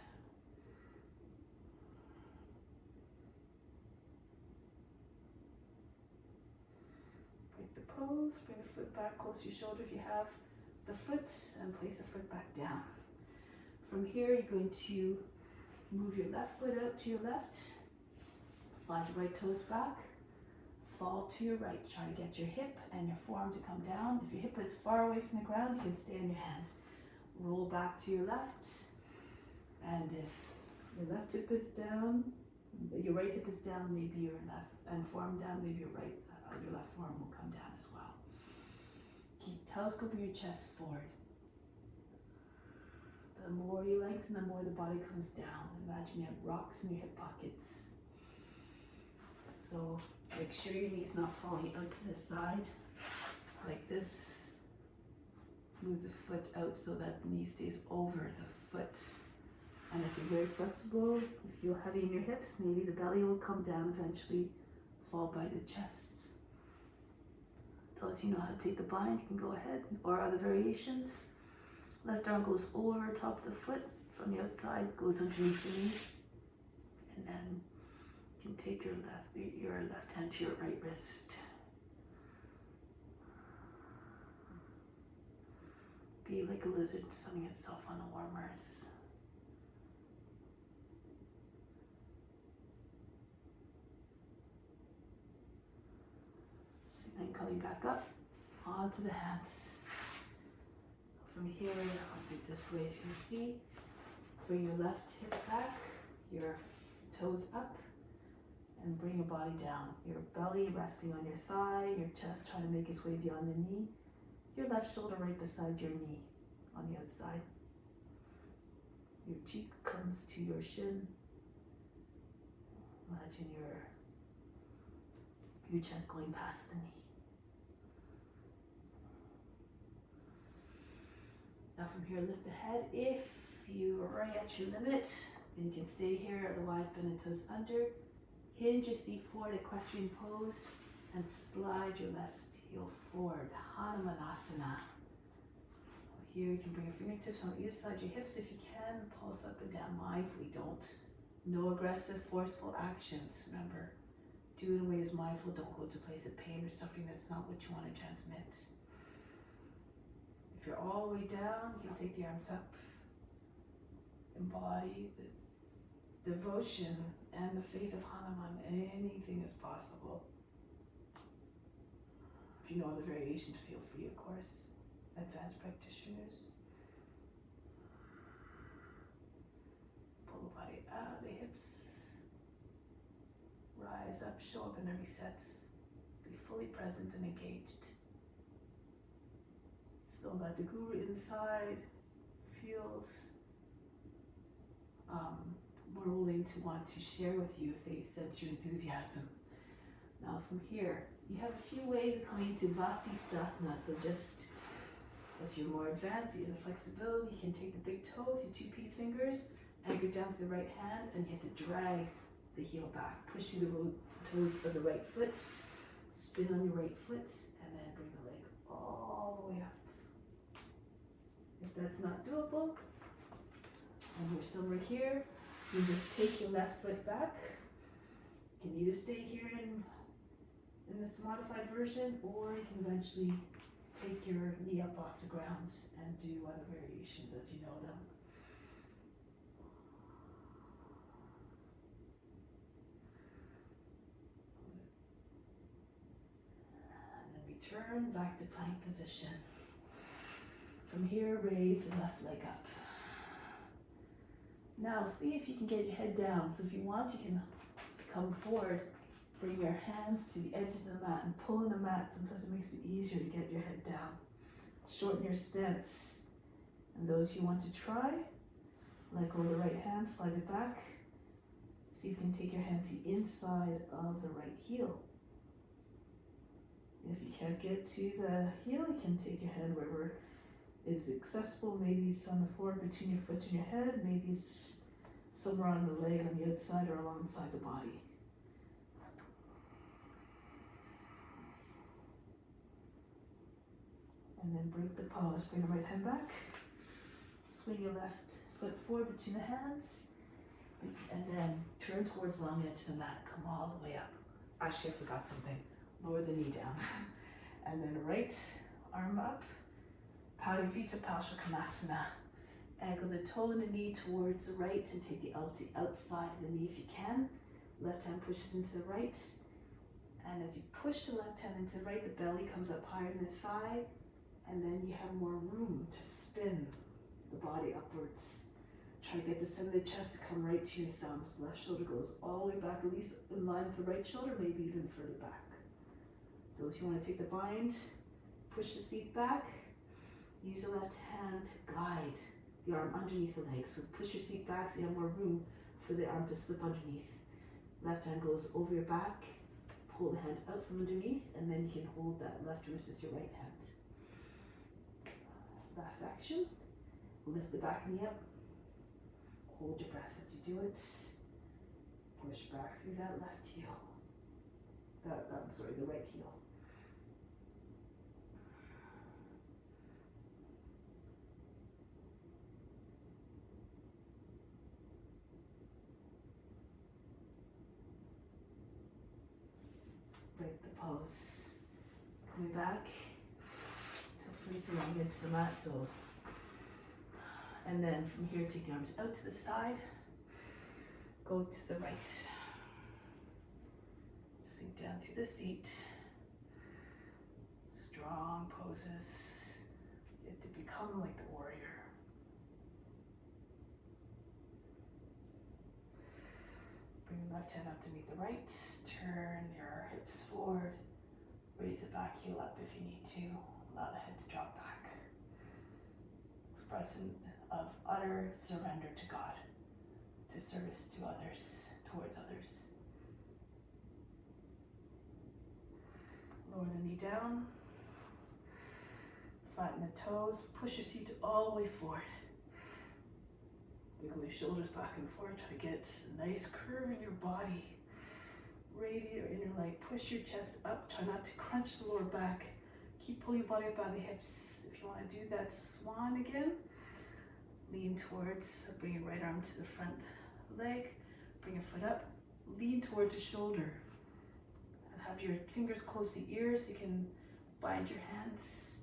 [SPEAKER 1] Break the pose. Bring the foot back close to your shoulder if you have the foot, and place the foot back down. From here, you're going to move your left foot out to your left. Slide your right toes back. fall to your right. Try to get your hip and your forearm to come down. If your hip is far away from the ground, you can stay on your hands. Roll back to your left. And if your left hip is down, your right hip is down, maybe your left, and forearm down, maybe your left forearm will come down as well. Keep telescoping your chest forward. The more you lengthen, the more the body comes down. Imagine you have rocks in your hip pockets. So make sure your knee's not falling out to the side like this. Move the foot out so that the knee stays over the foot. And if you're very flexible, you feel heavy in your hips, maybe the belly will come down eventually, fall by the chest. Those who know how to take the bind, you can go ahead. Or other variations. Left arm goes over top of the foot, from the outside, goes underneath the knee. And then you can take your left hand to your right wrist. Be like a lizard sunning itself on a warm earth. And coming back up onto the hands. From here, I'll do it this way as you can see. Bring your left hip back, your toes up, and bring your body down. Your belly resting on your thigh, your chest trying to make its way beyond the knee. Your left shoulder right beside your knee on the outside. Your cheek comes to your shin. Imagine your chest going past the knee. Now from here, lift the head. If you're right at your limit, then you can stay here, otherwise bend the toes under. Hinge your seat forward, equestrian pose, and slide your left heel forward, Hanumanasana. Here you can bring your fingertips on either side of your hips if you can, pulse up and down mindfully. No aggressive, forceful actions. Remember, do it in a way that's mindful. Don't go to a place of pain or suffering. That's not what you want to transmit. If you're all the way down, you can take the arms up. Embody the devotion and the faith of Hanuman. Anything is possible. If you know other variations, feel free, of course. Advanced practitioners. Pull the body out of the hips. Rise up, show up in every sense. Be fully present and engaged. So that the guru inside feels more willing to want to share with you if they sense your enthusiasm. Now from here, you have a few ways of coming into Vasisthasana. So just, if you're more advanced, you have the flexibility, you can take the big toes, your two peace fingers, anchor down to the right hand, and you have to drag the heel back. Push through the toes of the right foot, spin on your right foot, and then bring the leg all the way up. If that's not doable, and we're somewhere here, you just take your left foot back. You can either stay here in this modified version, or you can eventually take your knee up off the ground and do other variations as you know them. And then return back to plank position. From here, raise the left leg up. Now, see if you can get your head down. So if you want, you can come forward, bring your hands to the edges of the mat and pull in the mat. Sometimes it makes it easier to get your head down. Shorten your stance. And those who want to try, let go of the right hand, slide it back. See if you can take your hand to the inside of the right heel. If you can't get to the heel, you can take your hand wherever is accessible. Maybe it's on the floor between your foot and your head. Maybe it's somewhere on the leg on the outside or alongside the body. And then break the pose. Bring the right hand back. Swing your left foot forward between the hands. And then turn towards the long edge of the mat. Come all the way up. Actually, I forgot something. Lower the knee down. And then right arm up. Parivrita Palshakanasana. Angle the toe and the knee towards the right and take the outside of the knee if you can. Left hand pushes into the right. And as you push the left hand into the right, the belly comes up higher than the thigh, and then you have more room to spin the body upwards. Try to get the center of the chest to come right to your thumbs. The left shoulder goes all the way back, at least in line with the right shoulder, maybe even further back. Those who want to take the bind, push the seat back. Use your left hand to guide the arm underneath the leg. So push your seat back so you have more room for the arm to slip underneath. Left hand goes over your back. Pull the hand out from underneath, and then you can hold that left wrist with your right hand. Last action. Lift the back knee up. Hold your breath as you do it. Push back through that left heel. The right heel. Break the pose. Coming back till facing into the mat soles. And then from here, take the arms out to the side. Go to the right. Sink down to the seat. Strong poses. You have to become like the warrior. Bring your left hand up to meet the right. Turn your hips forward. Raise the back heel up if you need to. Allow the head to drop back. Expressing of utter surrender to God, to service to others, towards others. Lower the knee down. Flatten the toes. Push your seat all the way forward. Wiggle your shoulders back and forth. Try to get a nice curve in your body. Radiate your inner leg. Push your chest up. Try not to crunch the lower back. Keep pulling your body up by the hips. If you want to do that swan again, lean towards, bring your right arm to the front leg. Bring your foot up. Lean towards the shoulder. And have your fingers close to your ears. You can bind your hands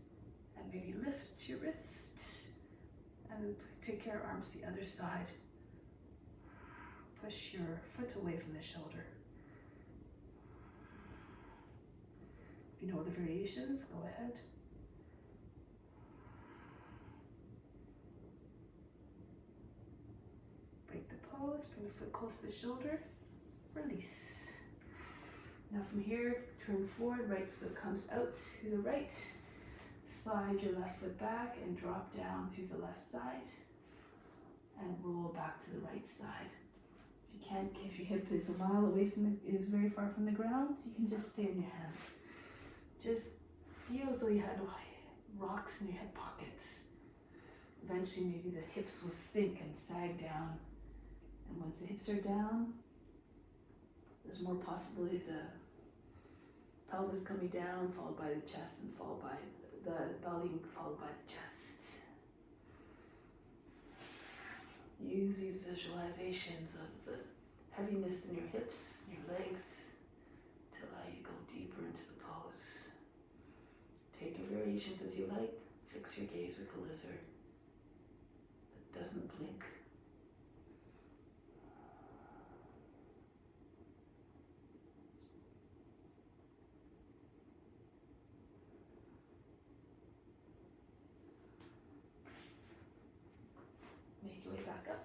[SPEAKER 1] and maybe lift your wrist. And take your arms to the other side. Push your foot away from the shoulder. If you know other variations, go ahead. Break the pose, bring the foot close to the shoulder, release. Now from here, turn forward, right foot comes out to the right. Slide your left foot back and drop down through the left side and roll back to the right side. If you can't, if your hip is a mile away from is very far from the ground, you can just stay in your hands. Just feel as though you had rocks in your hip pockets. Eventually maybe the hips will sink and sag down. And once the hips are down, there's more possibility the pelvis coming down, followed by the chest, and followed by the belly, followed by the chest. Use these visualizations of the heaviness in your hips, your legs, to allow you to go deeper into the pose. Take your variations as you like. Fix your gaze like a lizard that doesn't blink. Make your way back up.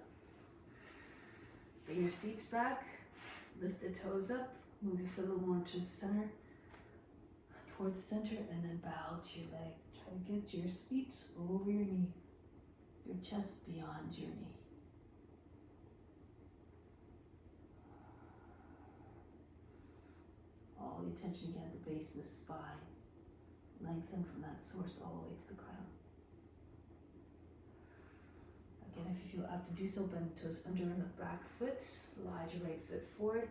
[SPEAKER 1] Bring your seats back. Lift the toes up. Move your foot a little more to the center. Towards the center, and then bow to your leg. Try to get your feet over your knee. Your chest beyond your knee. All the attention again at the base of the spine. Lengthen from that source all the way to the crown. Again, if you feel have to do so, bend toes under and the back foot. Slide your right foot forward.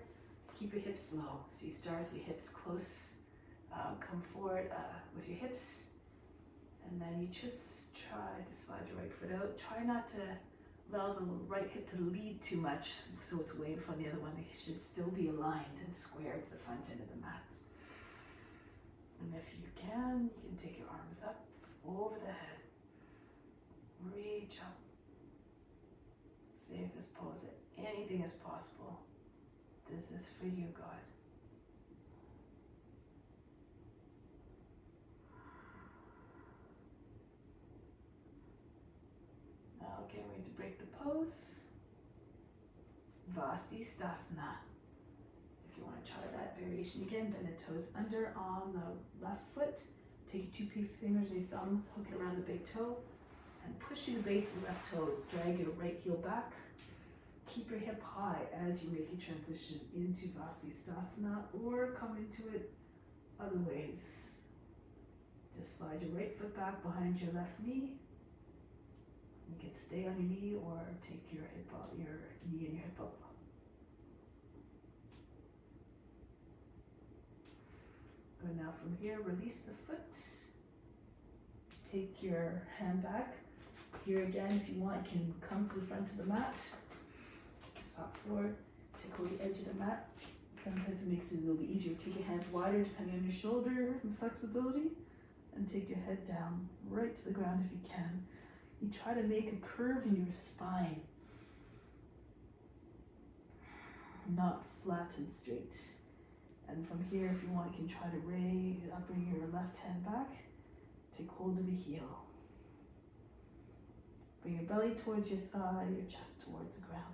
[SPEAKER 1] Keep your hips low. So you start with your hips close. Come forward with your hips, and then you just try to slide your right foot out. Try not to allow the right hip to lead too much so it's way in front of the other one. They should still be aligned and square to the front end of the mat. And if you can take your arms up over the head. Reach up. Save this pose. Anything is possible. This is for you, God. break the pose. Vasisthasana. If you want to try that variation again, bend the toes under on the left foot. Take your 2 fingers and your thumb, hook it around the big toe, and push through the base of the left toes. Drag your right heel back. Keep your hip high as you make your transition into Vasisthasana, or come into it other ways. Just slide your right foot back behind your left knee. You can stay on your knee or take your hip up, your knee and your hip up. Good, now from here, release the foot. Take your hand back. Here again, if you want, you can come to the front of the mat. Just hop forward, take hold of the edge of the mat. Sometimes it makes it a little bit easier. Take your hands wider depending on your shoulder and flexibility. And take your head down right to the ground if you can. You try to make a curve in your spine, not flat and straight. And from here, if you want, you can try to bring your left hand back. Take hold of the heel. Bring your belly towards your thigh, your chest towards the ground.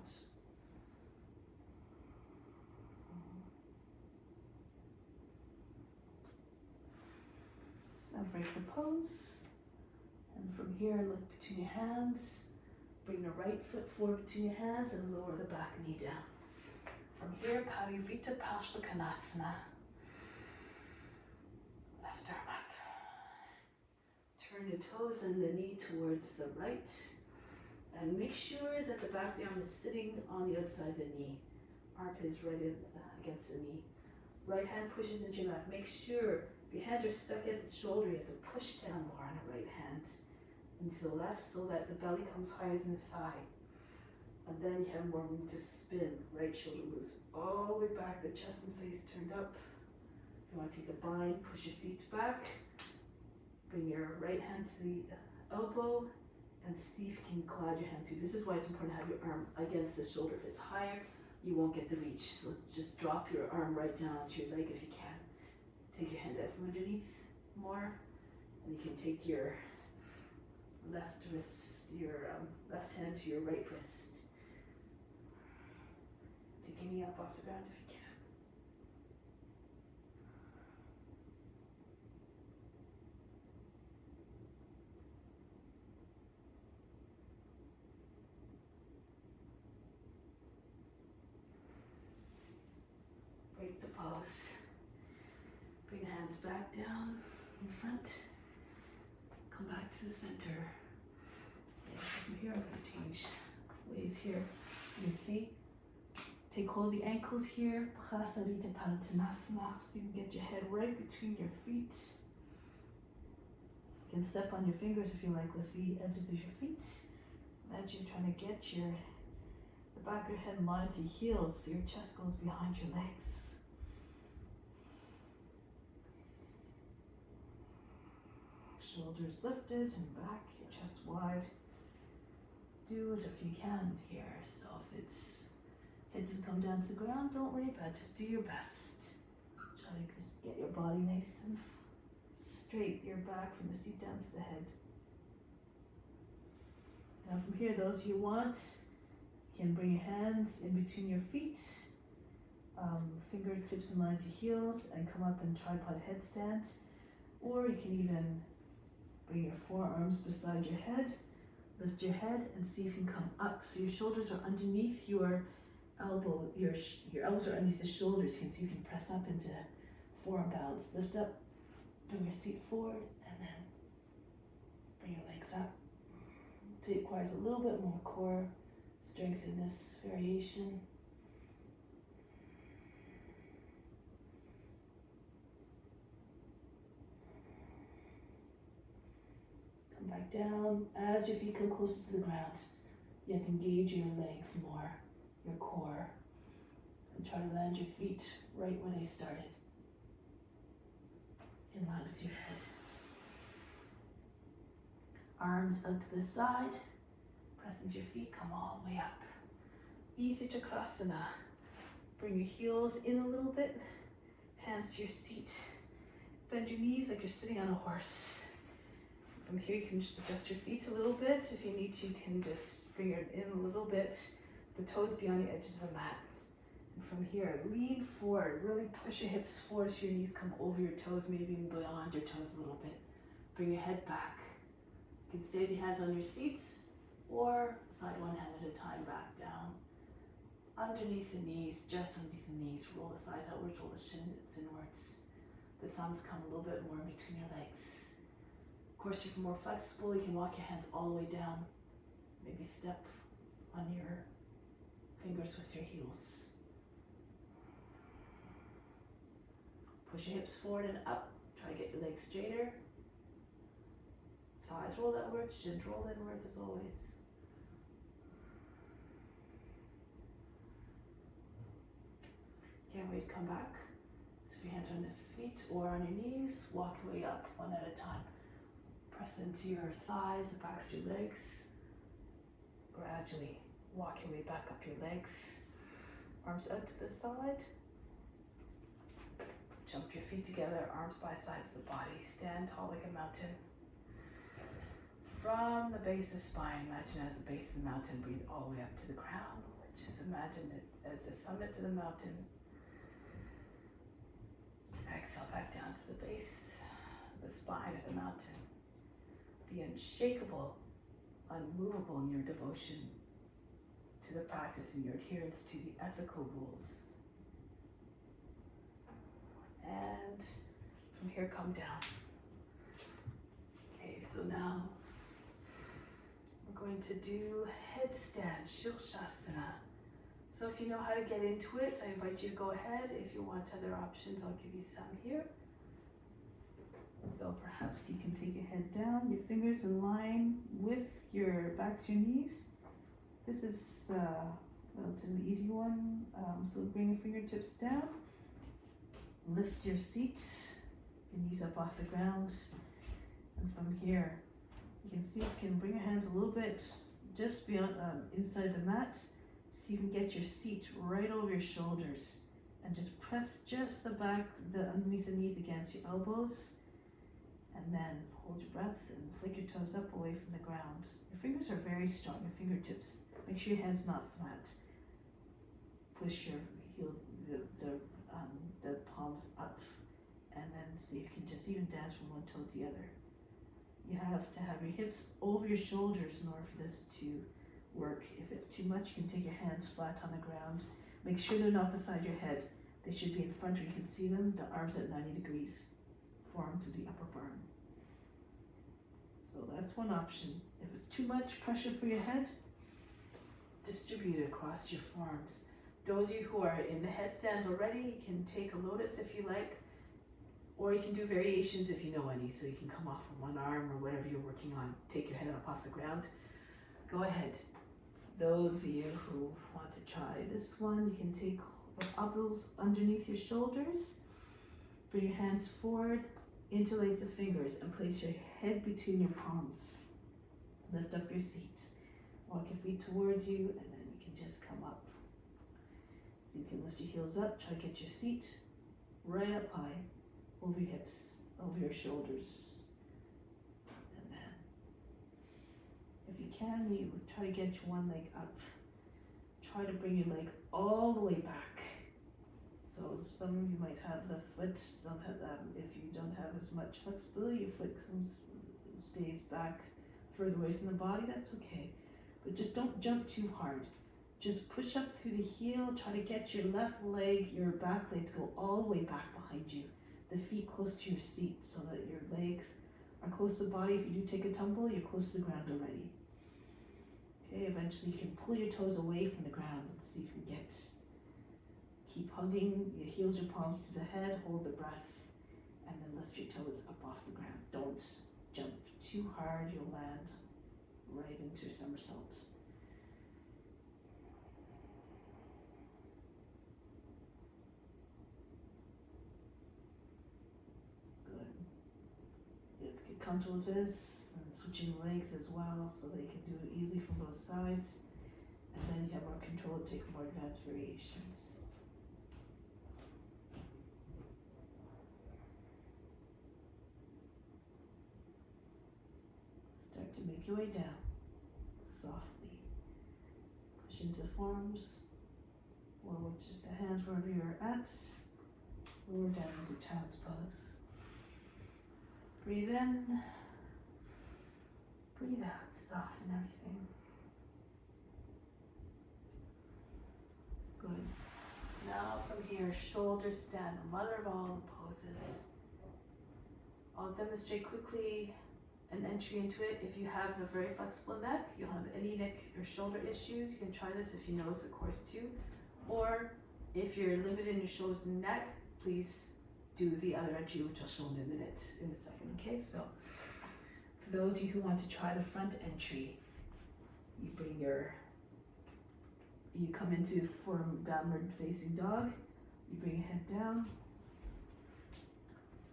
[SPEAKER 1] Now break the pose. And from here, look between your hands. Bring the right foot forward between your hands and lower the back knee down. From here, Parivrtta Parsvakonasana. Left arm up. Turn your toes and the knee towards the right. And make sure that the back of the arm is sitting on the outside of the knee. Armpit is right against the knee. Right hand pushes into your left. Make sure if your hands are stuck at the shoulder, you have to push down more on the right hand into the left so that the belly comes higher than the thigh. And then you have more room to spin. Right shoulder moves all the way back, the chest and face turned up. If you want to take a bind, push your seat back. Bring your right hand to the elbow and see if you can glide your hand through. This is why it's important to have your arm against the shoulder. If it's higher, you won't get the reach. So just drop your arm right down onto your leg if you can. Take your hand out from underneath more. And you can take your left wrist, your left hand to your right wrist. Take your knee up off the ground if you can. Break the pose. Bring the hands back down in front. Come back to the center. Okay, from here I'm going to change ways here. So you can see, take hold of the ankles here. Prasarita Padottanasana. So you can get your head right between your feet. You can step on your fingers if you like with the edges of your feet. Imagine you're trying to get the back of your head in line with your heels so your chest goes behind your legs. Shoulders lifted and back, your chest wide. Do it if you can here. So if it's head doesn't come down to the ground, don't worry about it. Just do your best. Try to just get your body nice and straight, your back from the seat down to the head. Now from here, those of you who want, you can bring your hands in between your feet, fingertips in lines of your heels, and come up in tripod headstand. Or you can even bring your forearms beside your head, lift your head, and see if you can come up. So your shoulders are underneath your elbow, your elbows are underneath the shoulders. You can see if you can press up into forearm balance. Lift up, bring your seat forward, and then bring your legs up. So it requires a little bit more core strength in this variation. Come back down. As your feet come closer to the ground, you have to engage your legs more, your core, and try to land your feet right where they started, in line with your head. Arms out to the side, press into your feet, come all the way up. Easy Chakrasana. Bring your heels in a little bit, hands to your seat. Bend your knees like you're sitting on a horse. From here, you can adjust your feet a little bit. If you need to, you can just bring it in a little bit, the toes beyond the edges of the mat. And from here, lean forward, really push your hips forward so your knees come over your toes, maybe even beyond your toes a little bit. Bring your head back. You can stay with your hands on your seats or slide one hand at a time back down. Underneath the knees, just underneath the knees, roll the thighs outwards, roll the shins inwards. The thumbs come a little bit more in between your legs. Of course, if you're more flexible, you can walk your hands all the way down. Maybe step on your fingers with your heels. Push your hips forward and up. Try to get your legs straighter. Thighs roll outwards, shins roll inwards as always. Can't wait to come back. So your hands are on the feet or on your knees. Walk your way up one at a time. Press into your thighs, the backs of your legs. Gradually walk your way back up your legs. Arms out to the side. Jump your feet together, arms by sides of the body. Stand tall like a mountain. From the base of the spine, imagine as the base of the mountain, breathe all the way up to the crown. Just imagine it as the summit to the mountain. Exhale back down to the base, the spine of the mountain. Be unshakable, unmovable in your devotion to the practice and your adherence to the ethical rules. And from here, come down. Okay, so now we're going to do headstand, Shirshasana. So if you know how to get into it, I invite you to go ahead. If you want other options, I'll give you some here. So perhaps you can take your head down, your fingers in line with your backs of your knees. This is a relatively easy one. So bring your fingertips down. Lift your seat, your knees up off the ground. And from here, you can see if you can bring your hands a little bit just beyond, inside the mat. See if you can get your seat right over your shoulders and just press just the back, underneath the knees against your elbows, and then hold your breath and flick your toes up away from the ground. Your fingers are very strong, your fingertips. Make sure your hand's not flat. Push your heel, the palms up, and then see if you can just even dance from one toe to the other. You have to have your hips over your shoulders in order for this to work. If it's too much, you can take your hands flat on the ground. Make sure they're not beside your head. They should be in front where you can see them. The arms at 90 degrees form to the upper arm. So that's one option. If it's too much pressure for your head, distribute it across your forearms. Those of you who are in the headstand already, you can take a lotus if you like, or you can do variations if you know any. So you can come off of one arm or whatever you're working on. Take your head up off the ground. Go ahead. Those of you who want to try this one, you can take your elbows underneath your shoulders, bring your hands forward, interlace the fingers, and place your head between your palms. Lift up your seat. Walk your feet towards you, and then you can just come up. So you can lift your heels up, try to get your seat right up high, over your hips, over your shoulders. If you can, you try to get your one leg up. Try to bring your leg all the way back. So some of you might have the foot, if you don't have as much flexibility, your foot stays back further away from the body, that's okay. But just don't jump too hard. Just push up through the heel, try to get your left leg, your back leg to go all the way back behind you. The feet close to your seat so that your legs are close to the body. If you do take a tumble, you're close to the ground already. Okay, eventually you can pull your toes away from the ground and see if you can keep hugging your heels, your palms to the head, hold the breath, and then lift your toes up off the ground. Don't jump too hard, you'll land right into a somersault. Comfortable with this, and switching legs as well so that you can do it easily from both sides, and then you have more control to take more advanced variations. Start to make your way down softly.
[SPEAKER 2] into forms, or with just the hands wherever you're at. Lower down into child's pose. Breathe in, breathe out, soften everything. Good. Now from here, shoulders stand, mother of all poses. I'll demonstrate quickly an entry into it. If you have a very flexible neck, you don't have any neck or shoulder issues, you can try this if you notice the course too. Or if you're limited in your shoulders and neck, please do the other entry, which I'll show in a minute, in a second, okay? So, for those of you who want to try the front entry, you come into downward facing dog, you bring your head down,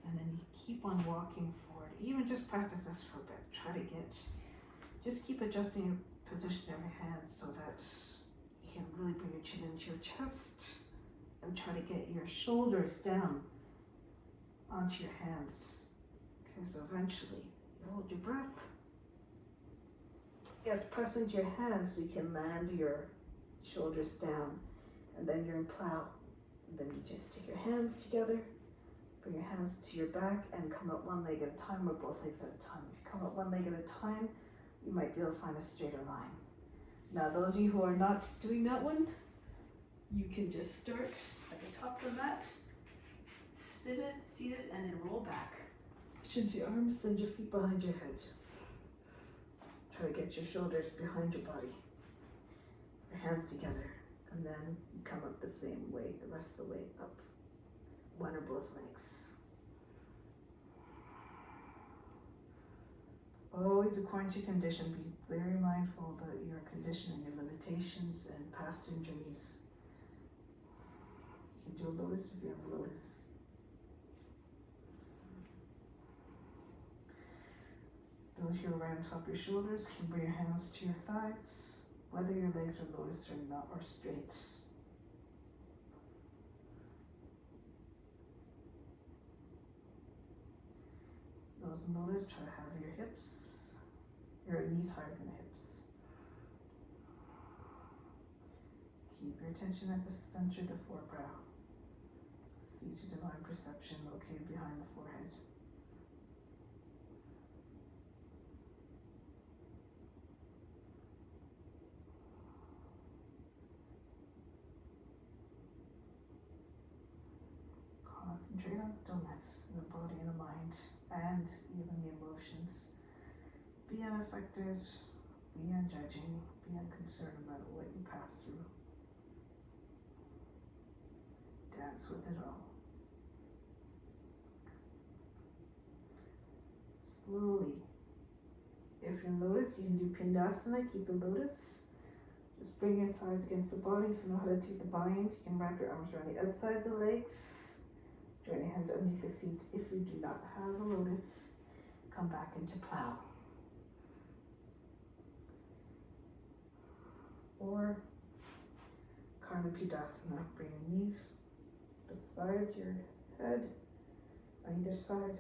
[SPEAKER 2] and then you keep on walking forward. Even just practice this for a bit. Just keep adjusting your position of your hands so that you can really bring your chin into your chest, and try to get your shoulders down onto your hands. Okay, so eventually you hold your breath. You have to press into your hands so you can land your shoulders down, and then you're in plow. And then you just take your hands together, bring your hands to your back, and come up one leg at a time or both legs at a time. If you come up one leg at a time, you might be able to find a straighter line. Now those of you who are not doing that one, you can just start at the top of the mat, seated, and then roll back. Reach into your arms, send your feet behind your head. Try to get your shoulders behind your body. Your hands together, and then you come up the same way, the rest of the way up, one or both legs. Always according to your condition, be very mindful about your condition and your limitations and past injuries. You can do a lotus if you have a lotus. Those who are right on top of your shoulders can bring your hands to your thighs, whether your legs are lotus or not, or straight. Those in lotus, try to have your knees higher than the hips. Keep your attention at the center of the forebrow. See to divine perception located behind the forehead. Concentrate on stillness in the body and the mind, and even the emotions. Be unaffected, be unjudging, be unconcerned about what you pass through. Dance with it all. Slowly. If you're in lotus, you can do Pindasana, keep a lotus. Just bring your thighs against the body. If you know how to take the bind, you can wrap your arms around the outside of the legs. Join your hands underneath the seat. If you do not have a lotus, come back into plow. Or Karma Pindasana. Bring your knees beside your head on either side.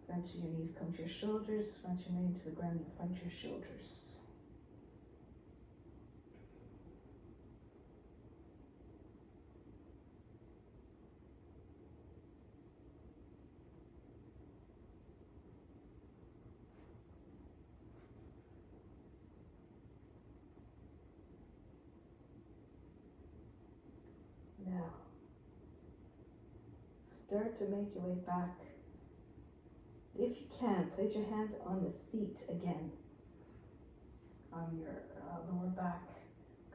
[SPEAKER 2] Eventually your knees come to your shoulders. Eventually your knee to the ground in front of your shoulders. Now, start to make your way back. If you can, place your hands on the seat again, on your lower back.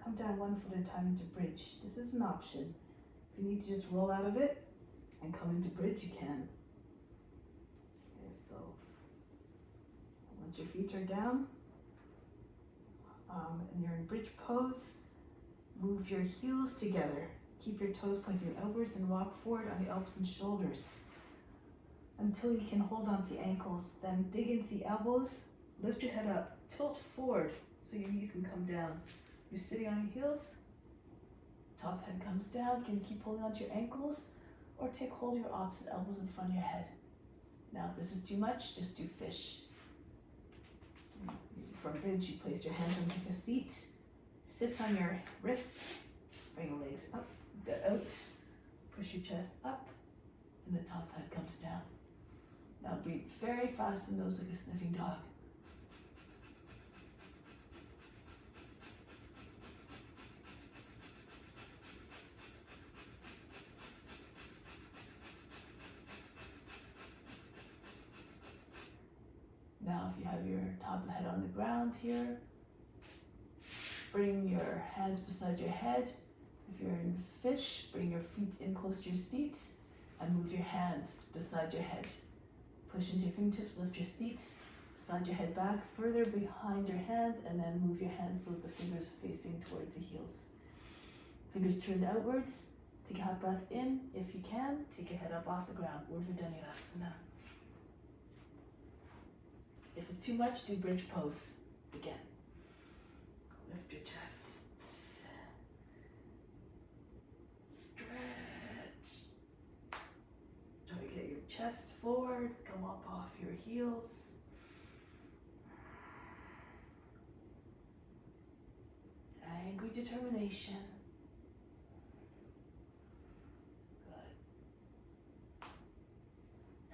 [SPEAKER 2] Come down one foot at a time into bridge. This is an option. If you need to just roll out of it and come into bridge, you can. Okay, so once your feet are down and you're in bridge pose, move your heels together. Keep your toes pointing outwards and walk forward on the elbows and shoulders until you can hold on to the ankles. Then dig into the elbows, lift your head up, tilt forward so your knees can come down. You're sitting on your heels, top head comes down. You can keep holding on to your ankles or take hold of your opposite elbows in front of your head. Now if this is too much, just do fish. So
[SPEAKER 1] for bridge, you place your hands underneath the seat, sit on your wrists, bring your legs up, out, push your chest up, and the top head comes down. Now breathe very fast in nose like a sniffing dog. Now if you have your top of the head on the ground here, bring your hands beside your head. If you're in fish, bring your feet in close to your seat and move your hands beside your head. Push into your fingertips, lift your seats, slide your head back further behind your hands, and then move your hands so that the fingers facing towards the heels. Fingers turned outwards. Take a hot breath in. If you can, take your head up off the ground. Urdhva Dhanurasana. If it's too much, do bridge pose. Again. Lift your chest. Stretch. Try to get your chest forward. Come up off your heels. Angry determination. Good.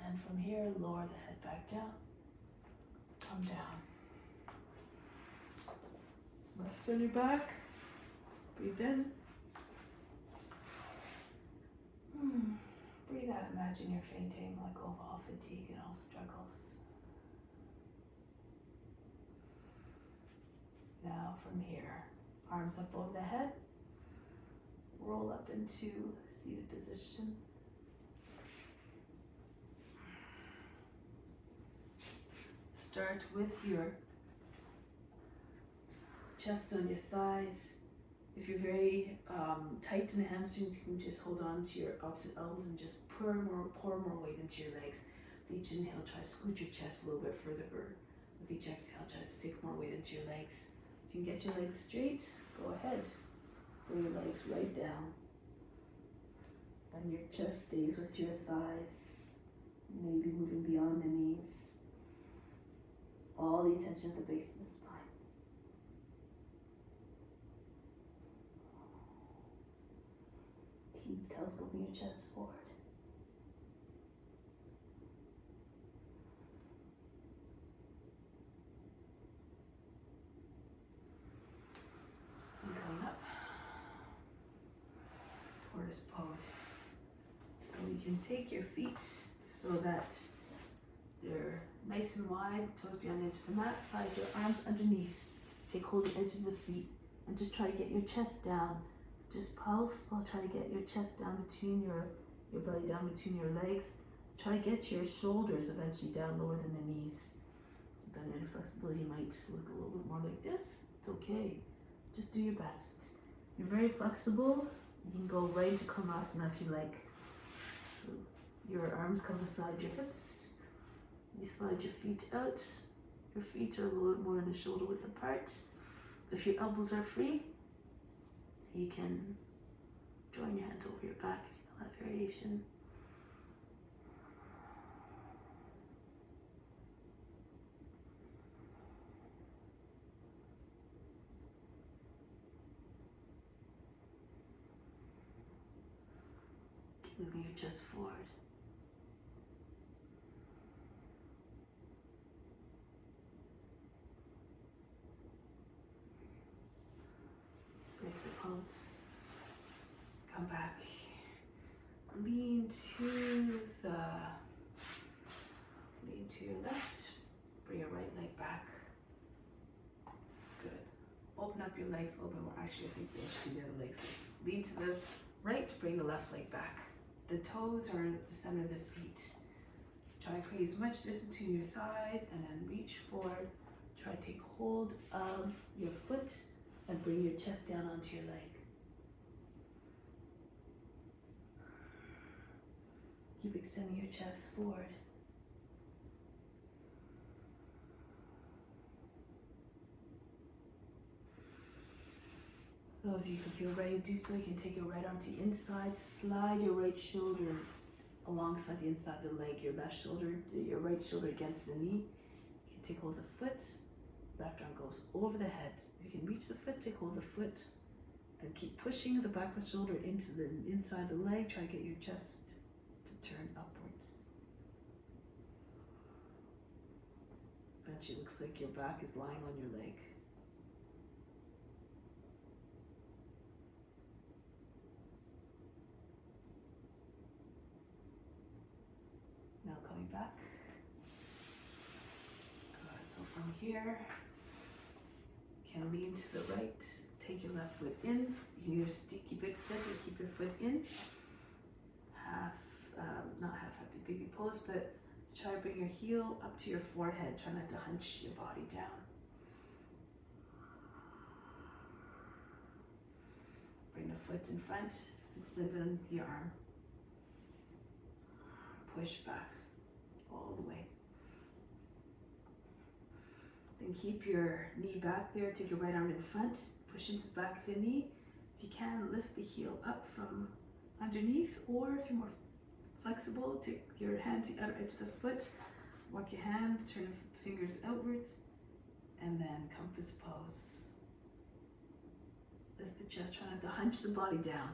[SPEAKER 1] And from here, lower the head back down. Come down. Rest on your back. Breathe in. Breathe out. Imagine you're fainting, let go of all fatigue and all struggles. Now from here, arms up over the head. Roll up into seated position. Start with your chest on your thighs. If you're very tight in the hamstrings, you can just hold on to your opposite elbows and just pour more weight into your legs. With each inhale, try to scoot your chest a little bit further. With each exhale, try to sink more weight into your legs. If you can get your legs straight, go ahead. Bring your legs right down. And your chest stays with your thighs, maybe moving beyond the knees. All the attention at the base of the spine. Keep telescoping your chest forward. And coming up. Tortoise pose. So you can take your feet so that they're nice and wide, toes beyond the edge of the mat. Slide your arms underneath. Take hold of the edges of the feet and just try to get your chest down. So just pulse. I'll try to get your chest down between your belly down between your legs. Try to get your shoulders eventually down lower than the knees. So then your flexibility might look a little bit more like this. It's okay. Just do your best. You're very flexible. You can go right into Karmasana if you like. So your arms come beside your hips. You slide your feet out. Your feet are a little bit more in the shoulder width apart. If your elbows are free, you can join your hands over your back if you feel that variation. Keep moving your chest forward. Pulse. Come back. Lean to your left. Bring your right leg back. Good. Open up your legs a little bit more. Actually, I think they should see the other legs. Lean to the right. Bring the left leg back. The toes are at the center of the seat. Try to create as much distance between your thighs and then reach forward. Try to take hold of your foot and bring your chest down onto your leg. Keep extending your chest forward. Those of you who feel ready to do so, you can take your right arm to the inside, slide your right shoulder alongside the inside of the leg, your right shoulder against the knee. You can take hold of the foot,
[SPEAKER 3] Left arm goes over the head. If you can reach the foot, take hold of the foot and keep pushing the back of the shoulder into the inside of the leg. Try to get your chest to turn upwards. Eventually, it looks like your back is lying on your leg. Now coming back. Good. So from here, you can lean to the right. Take your left foot in. You can either keep it extended, keep your foot in. Not half happy baby pose, but try to bring your heel up to your forehead. Try not to hunch your body down. Bring the foot in front and send it underneath your arm. Push back all the way. Then keep your knee back there. Take your right arm in front. Push into the back of the knee. If you can, lift the heel up from underneath, or if you're more flexible, take your hand to the outer edge of the foot. Walk your hand, turn the fingers outwards, and then compass pose. Lift the chest, try not to hunch the body down.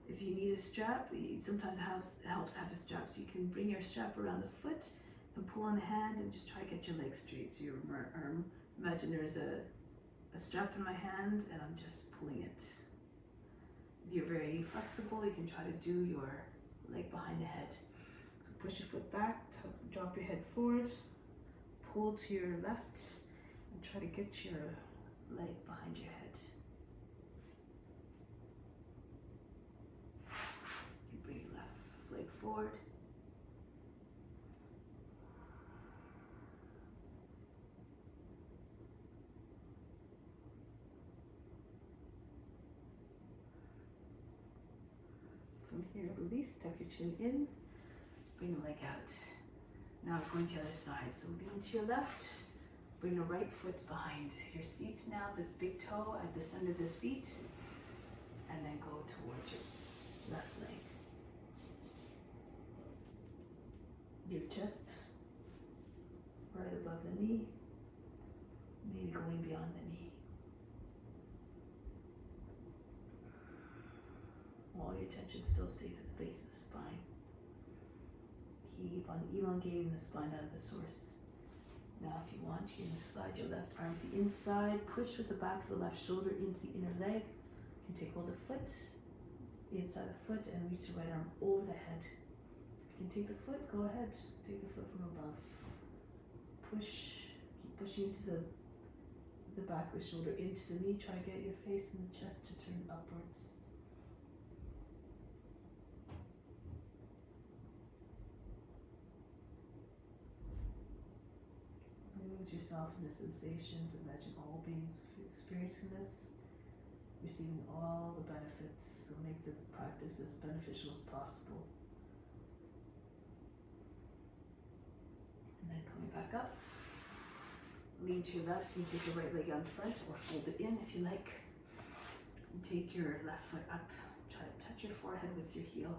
[SPEAKER 3] If you need a strap, sometimes it helps to have a strap, so you can bring your strap around the foot and pull on the hand and just try to get your leg straight. So your arm, imagine there's a strap in my hand and I'm just pulling it. If you're very flexible, you can try to do your leg behind the head. So push your foot back, drop your head forward, pull to your left, and try to get your leg behind your head. You bring your left leg forward. From here, release, tuck your chin in, bring the leg out. Now we're going to the other side. So lean to your left, bring the right foot behind your seat now, the big toe at the center of the seat, and then go towards your left leg. Your chest right above the knee, maybe going beyond the knee. All your attention still stays at the base of the spine. Keep on elongating the spine out of the source. Now if you want, you can slide your left arm to the inside, push with the back of the left shoulder into the inner leg. You can take hold of the foot, the inside of the foot, and reach the right arm over the head. If you can take the foot, go ahead. Take the foot from above. Push, keep pushing into the back of the shoulder into the knee. Try to get your face and the chest to turn upwards. Lose yourself in the sensations. Imagine all beings experiencing this, receiving all the benefits. So make the practice as beneficial as possible. And then coming back up, lean to your left. You can take your right leg on front or fold it in if you like. And take your left foot up. Try to touch your forehead with your heel.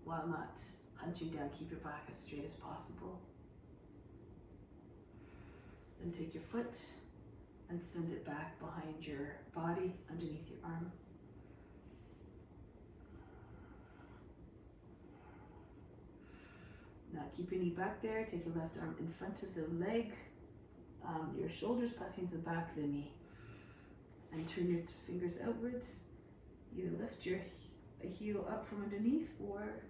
[SPEAKER 3] While not hunching down, keep your back as straight as possible. Then take your foot and send it back behind your body, underneath your arm. Now keep your knee back there, take your left arm in front of the leg, your shoulders pressing to the back of the knee. And turn your fingers outwards. Either lift your heel up from underneath or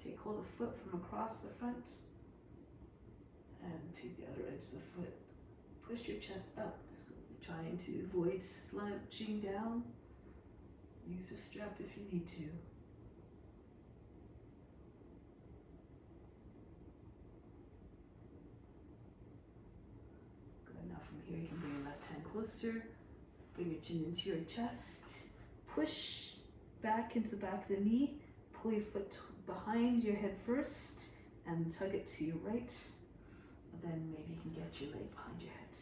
[SPEAKER 3] take hold of the foot from across the front. And take the other edge of the foot. Push your chest up. So you're trying to avoid slouching down. Use a strap if you need to. Good. Now from here you can bring your left hand closer. Bring your chin into your chest. Push back into the back of the knee. Pull your foot behind your head first and tug it to your right. Then maybe you can get your leg behind your head.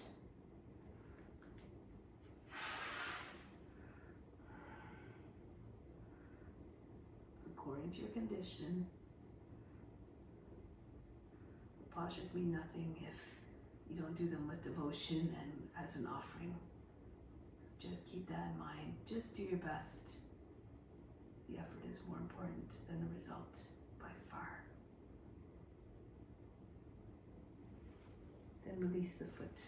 [SPEAKER 3] According to your condition, postures mean nothing if You don't do them with devotion and as an offering. Just keep that in mind. Just do your best. The effort is more important than the result by far. Then release the foot.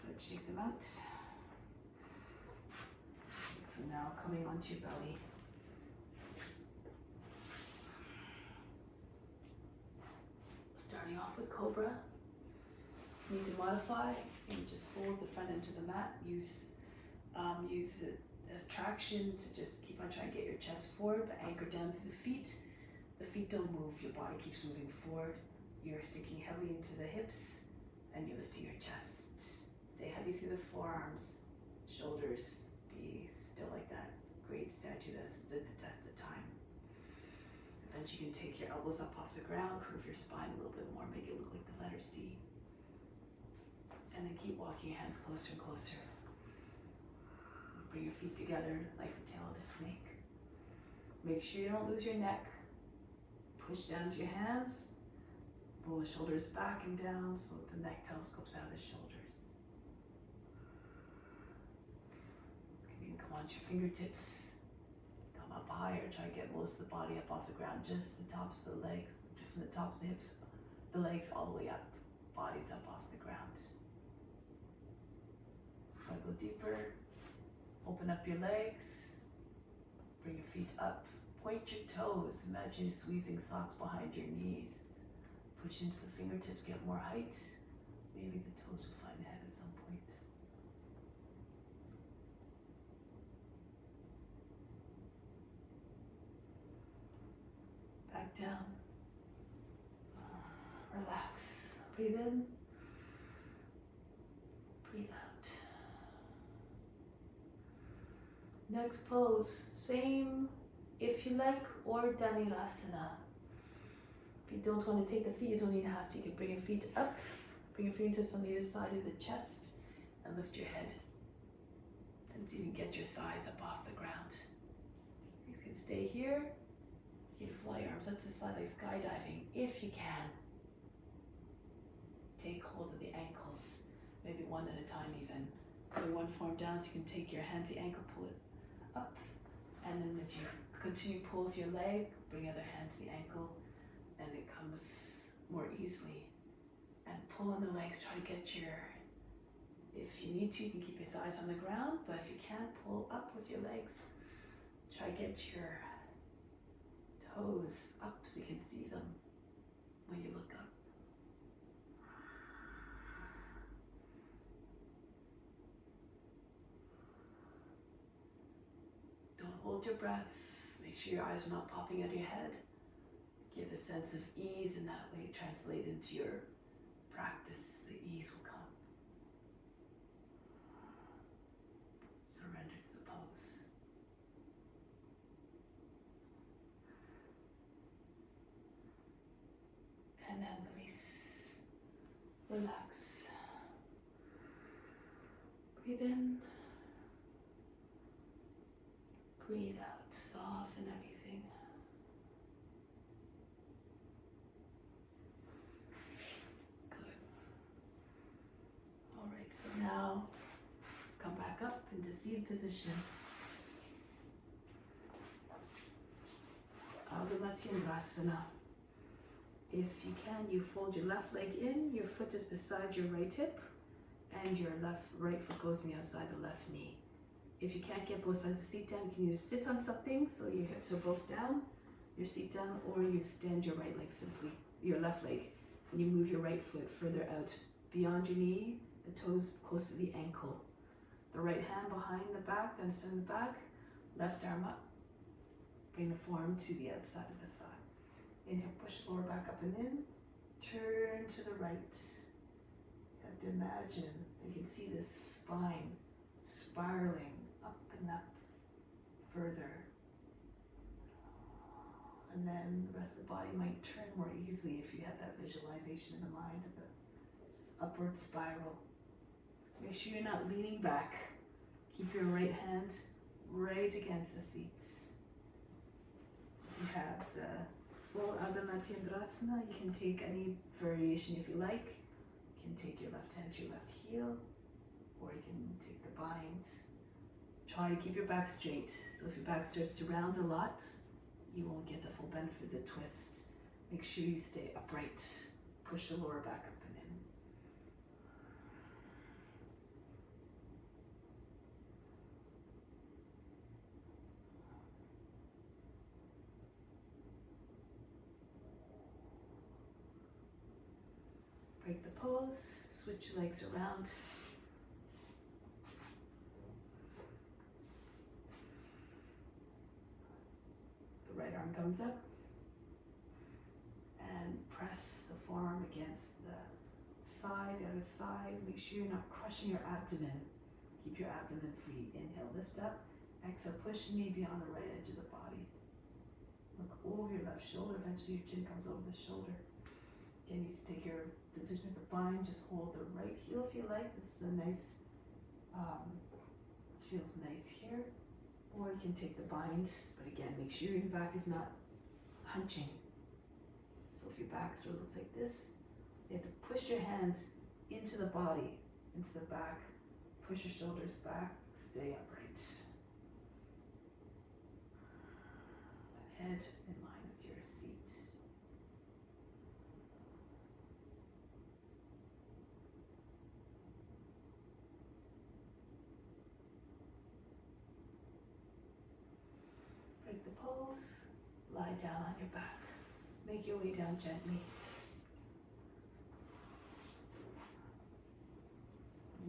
[SPEAKER 3] Good, shake them out. So now coming onto your belly. Starting off with Cobra. If you need to modify, you just fold the front end to the mat. Use it as traction to just keep on trying to get your chest forward, but anchor down through the feet. The feet don't move, your body keeps moving forward. You're sinking heavily into the hips and you're lifting your chest. Stay heavy through the forearms, shoulders, be still like that great statue that stood the test of time. Then you can take your elbows up off the ground, curve your spine a little bit more, make it look like the letter C. And then keep walking your hands closer and closer. Bring your feet together like the tail of a snake. Make sure you don't lose your neck. Push down to your hands. Roll the shoulders back and down so that the neck telescopes out of the shoulders. You can come onto your fingertips. Come up higher. Try to get most of the body up off the ground. Just the tops of the legs. Just from the tops of the hips. The legs all the way up. Body's up off the ground. Now go deeper. Open up your legs. Bring your feet up. Point your toes. Imagine you squeezing socks behind your knees. Push into the fingertips, get more height. Maybe the toes will find the head at some point. Back down. Relax. Breathe in. Breathe out. Next pose, same if you like, or Dhanurasana. If you don't want to take the feet, you don't even have to. You can bring your feet up, bring your fingertips on either side of the chest, and lift your head. And even get your thighs up off the ground. You can stay here. You can fly your arms up to the side like skydiving, if you can. Take hold of the ankles, maybe one at a time even. Bring one forearm down so you can take your hand to the ankle, pull it up, and then as you continue to pull with your leg, bring the other hand to the ankle, and it comes more easily. And pull on the legs, try to get your, if you need to, you can keep your thighs on the ground, but if you can't, pull up with your legs. Try to get your toes up so you can see them when you look up. Hold your breath, make sure your eyes are not popping out of your head. Give a sense of ease, and that way translate into your practice. The ease will come. Surrender to the pose. And then release. Relax. Breathe in. Breathe out, soften everything. Good. All right, so now come back up into seated position. all-encompassing. If you can, you fold your left leg in, your foot is beside your right hip, and your right foot goes on the outside the left knee. If you can't get both sides of the seat down, you can either sit on something so your hips are both down, your seat down, or you extend your right leg simply, your left leg, and you move your right foot further out beyond your knee, the toes close to the ankle. The right hand behind the back, then send the back, left arm up. Bring the forearm to the outside of the thigh. Inhale, push lower back up and in. Turn to the right. You have to imagine, you can see this spine spiraling up and up further. And then the rest of the body might turn more easily if you have that visualization in the mind of the upward spiral. Make sure you're not leaning back. Keep your right hand right against the seats. You have the full Ardha Matsyendrasana. You can take any variation if you like. can take your left hand to your left heel, or you can take the bind. Try to keep your back straight. So if your back starts to round a lot, you won't get the full benefit of the twist. Make sure you stay upright. Push the lower back up and in. Break the pose, switch your legs around. The right arm comes up and press the forearm against the thigh, the other thigh. Make sure you're not crushing your abdomen. Keep your abdomen free. Inhale, lift up. Exhale, push the knee beyond the right edge of the body. Look over your left shoulder. Eventually your chin comes over the shoulder. Again, you take your position of the bind. Just hold the right heel if you like. This is a nice, this feels nice here. Or you can take the bind, but again, make sure your back is not hunching. So if your back sort of looks like this, you have to push your hands into the body, into the back. Push your shoulders back, stay upright. Head in line with your seat. Break the pose, lie down on your back. Make your way down gently.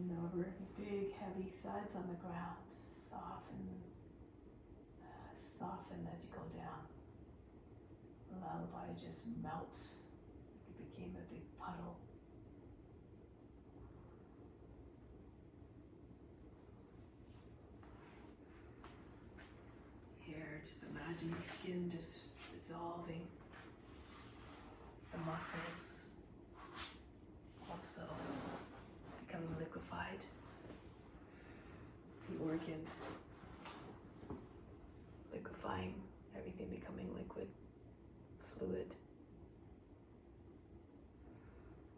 [SPEAKER 3] No big heavy thuds on the ground. Soften as you go down. Allow the body to just melt. It became a big puddle. Here, just imagine the skin just dissolving. The muscles also becoming liquefied. The organs liquefying, everything becoming liquid, fluid.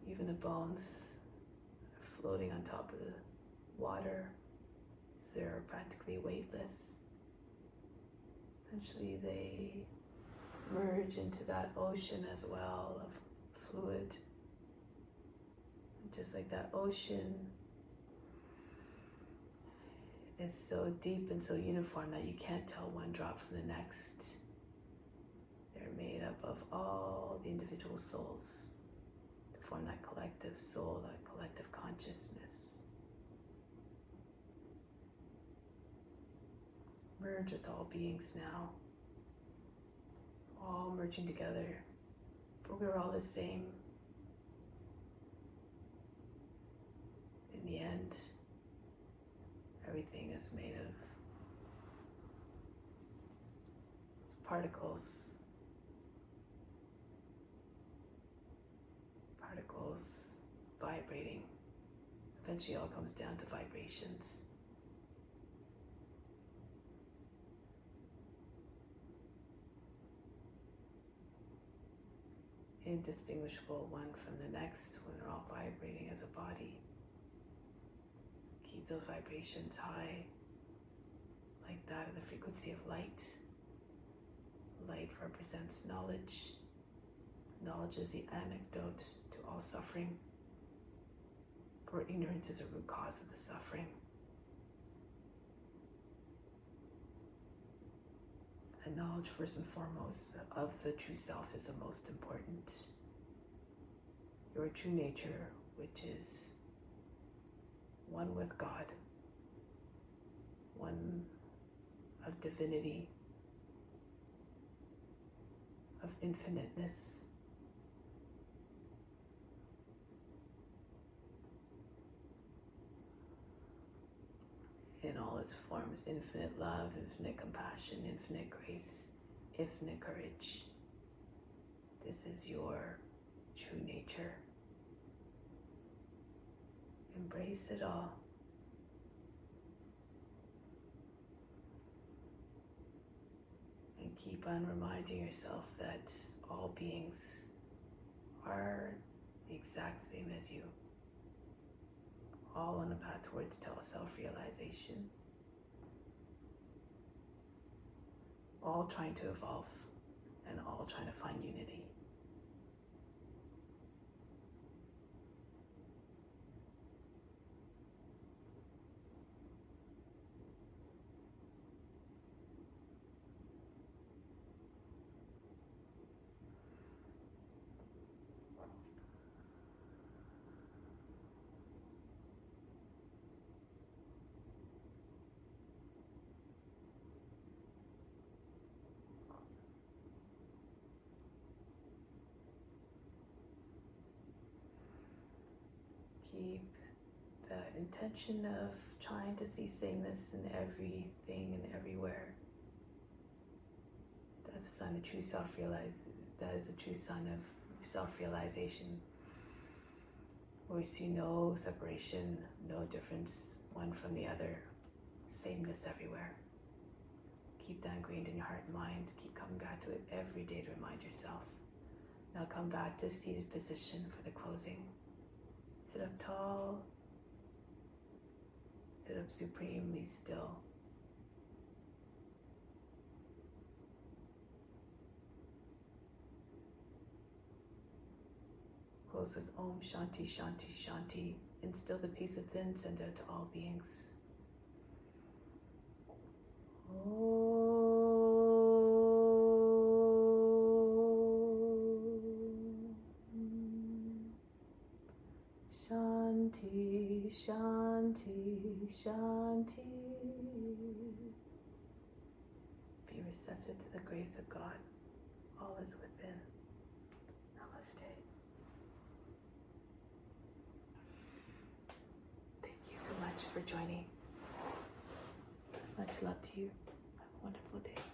[SPEAKER 3] Even the bones are floating on top of the water, so they're practically weightless. Eventually they merge into that ocean as well of fluid. And just like that ocean is so deep and so uniform that you can't tell one drop from the next. They're made up of all the individual souls to form that collective soul, that collective consciousness. Merge with all beings now, all merging together, for we're all the same. In the end, everything is made of particles vibrating. Eventually it all comes down to vibrations. Indistinguishable one from the next when they're all vibrating as a body. Keep those vibrations high, like that of the frequency of light. Light represents knowledge. Knowledge is the antidote to all suffering, for ignorance is a root cause of the suffering. And knowledge, first and foremost, of the true self is the most important. Your true nature, which is one with God, one of divinity, of infiniteness. In all its forms, infinite love, infinite compassion, infinite grace, infinite courage. This is your true nature. Embrace it all. And keep on reminding yourself that all beings are the exact same as you.
[SPEAKER 1] all on a path towards self-realization. All trying to evolve and all trying to find unity. Keep the intention of trying to see sameness in everything and everywhere. That's a sign of true that is a true sign of self-realization, where we see no separation, no difference one from the other, sameness everywhere. Keep that ingrained in your heart and mind. Keep coming back to it every day to remind yourself. Now come back to seated position for the closing. Sit up tall. Sit up supremely still. Close with Om Shanti Shanti Shanti. Instill the peace within, send out to all beings. Shanti, Shanti, Shanti. Be receptive to the grace of God. All is within. Namaste. Thank you so much for joining. Much love to you. Have a wonderful day.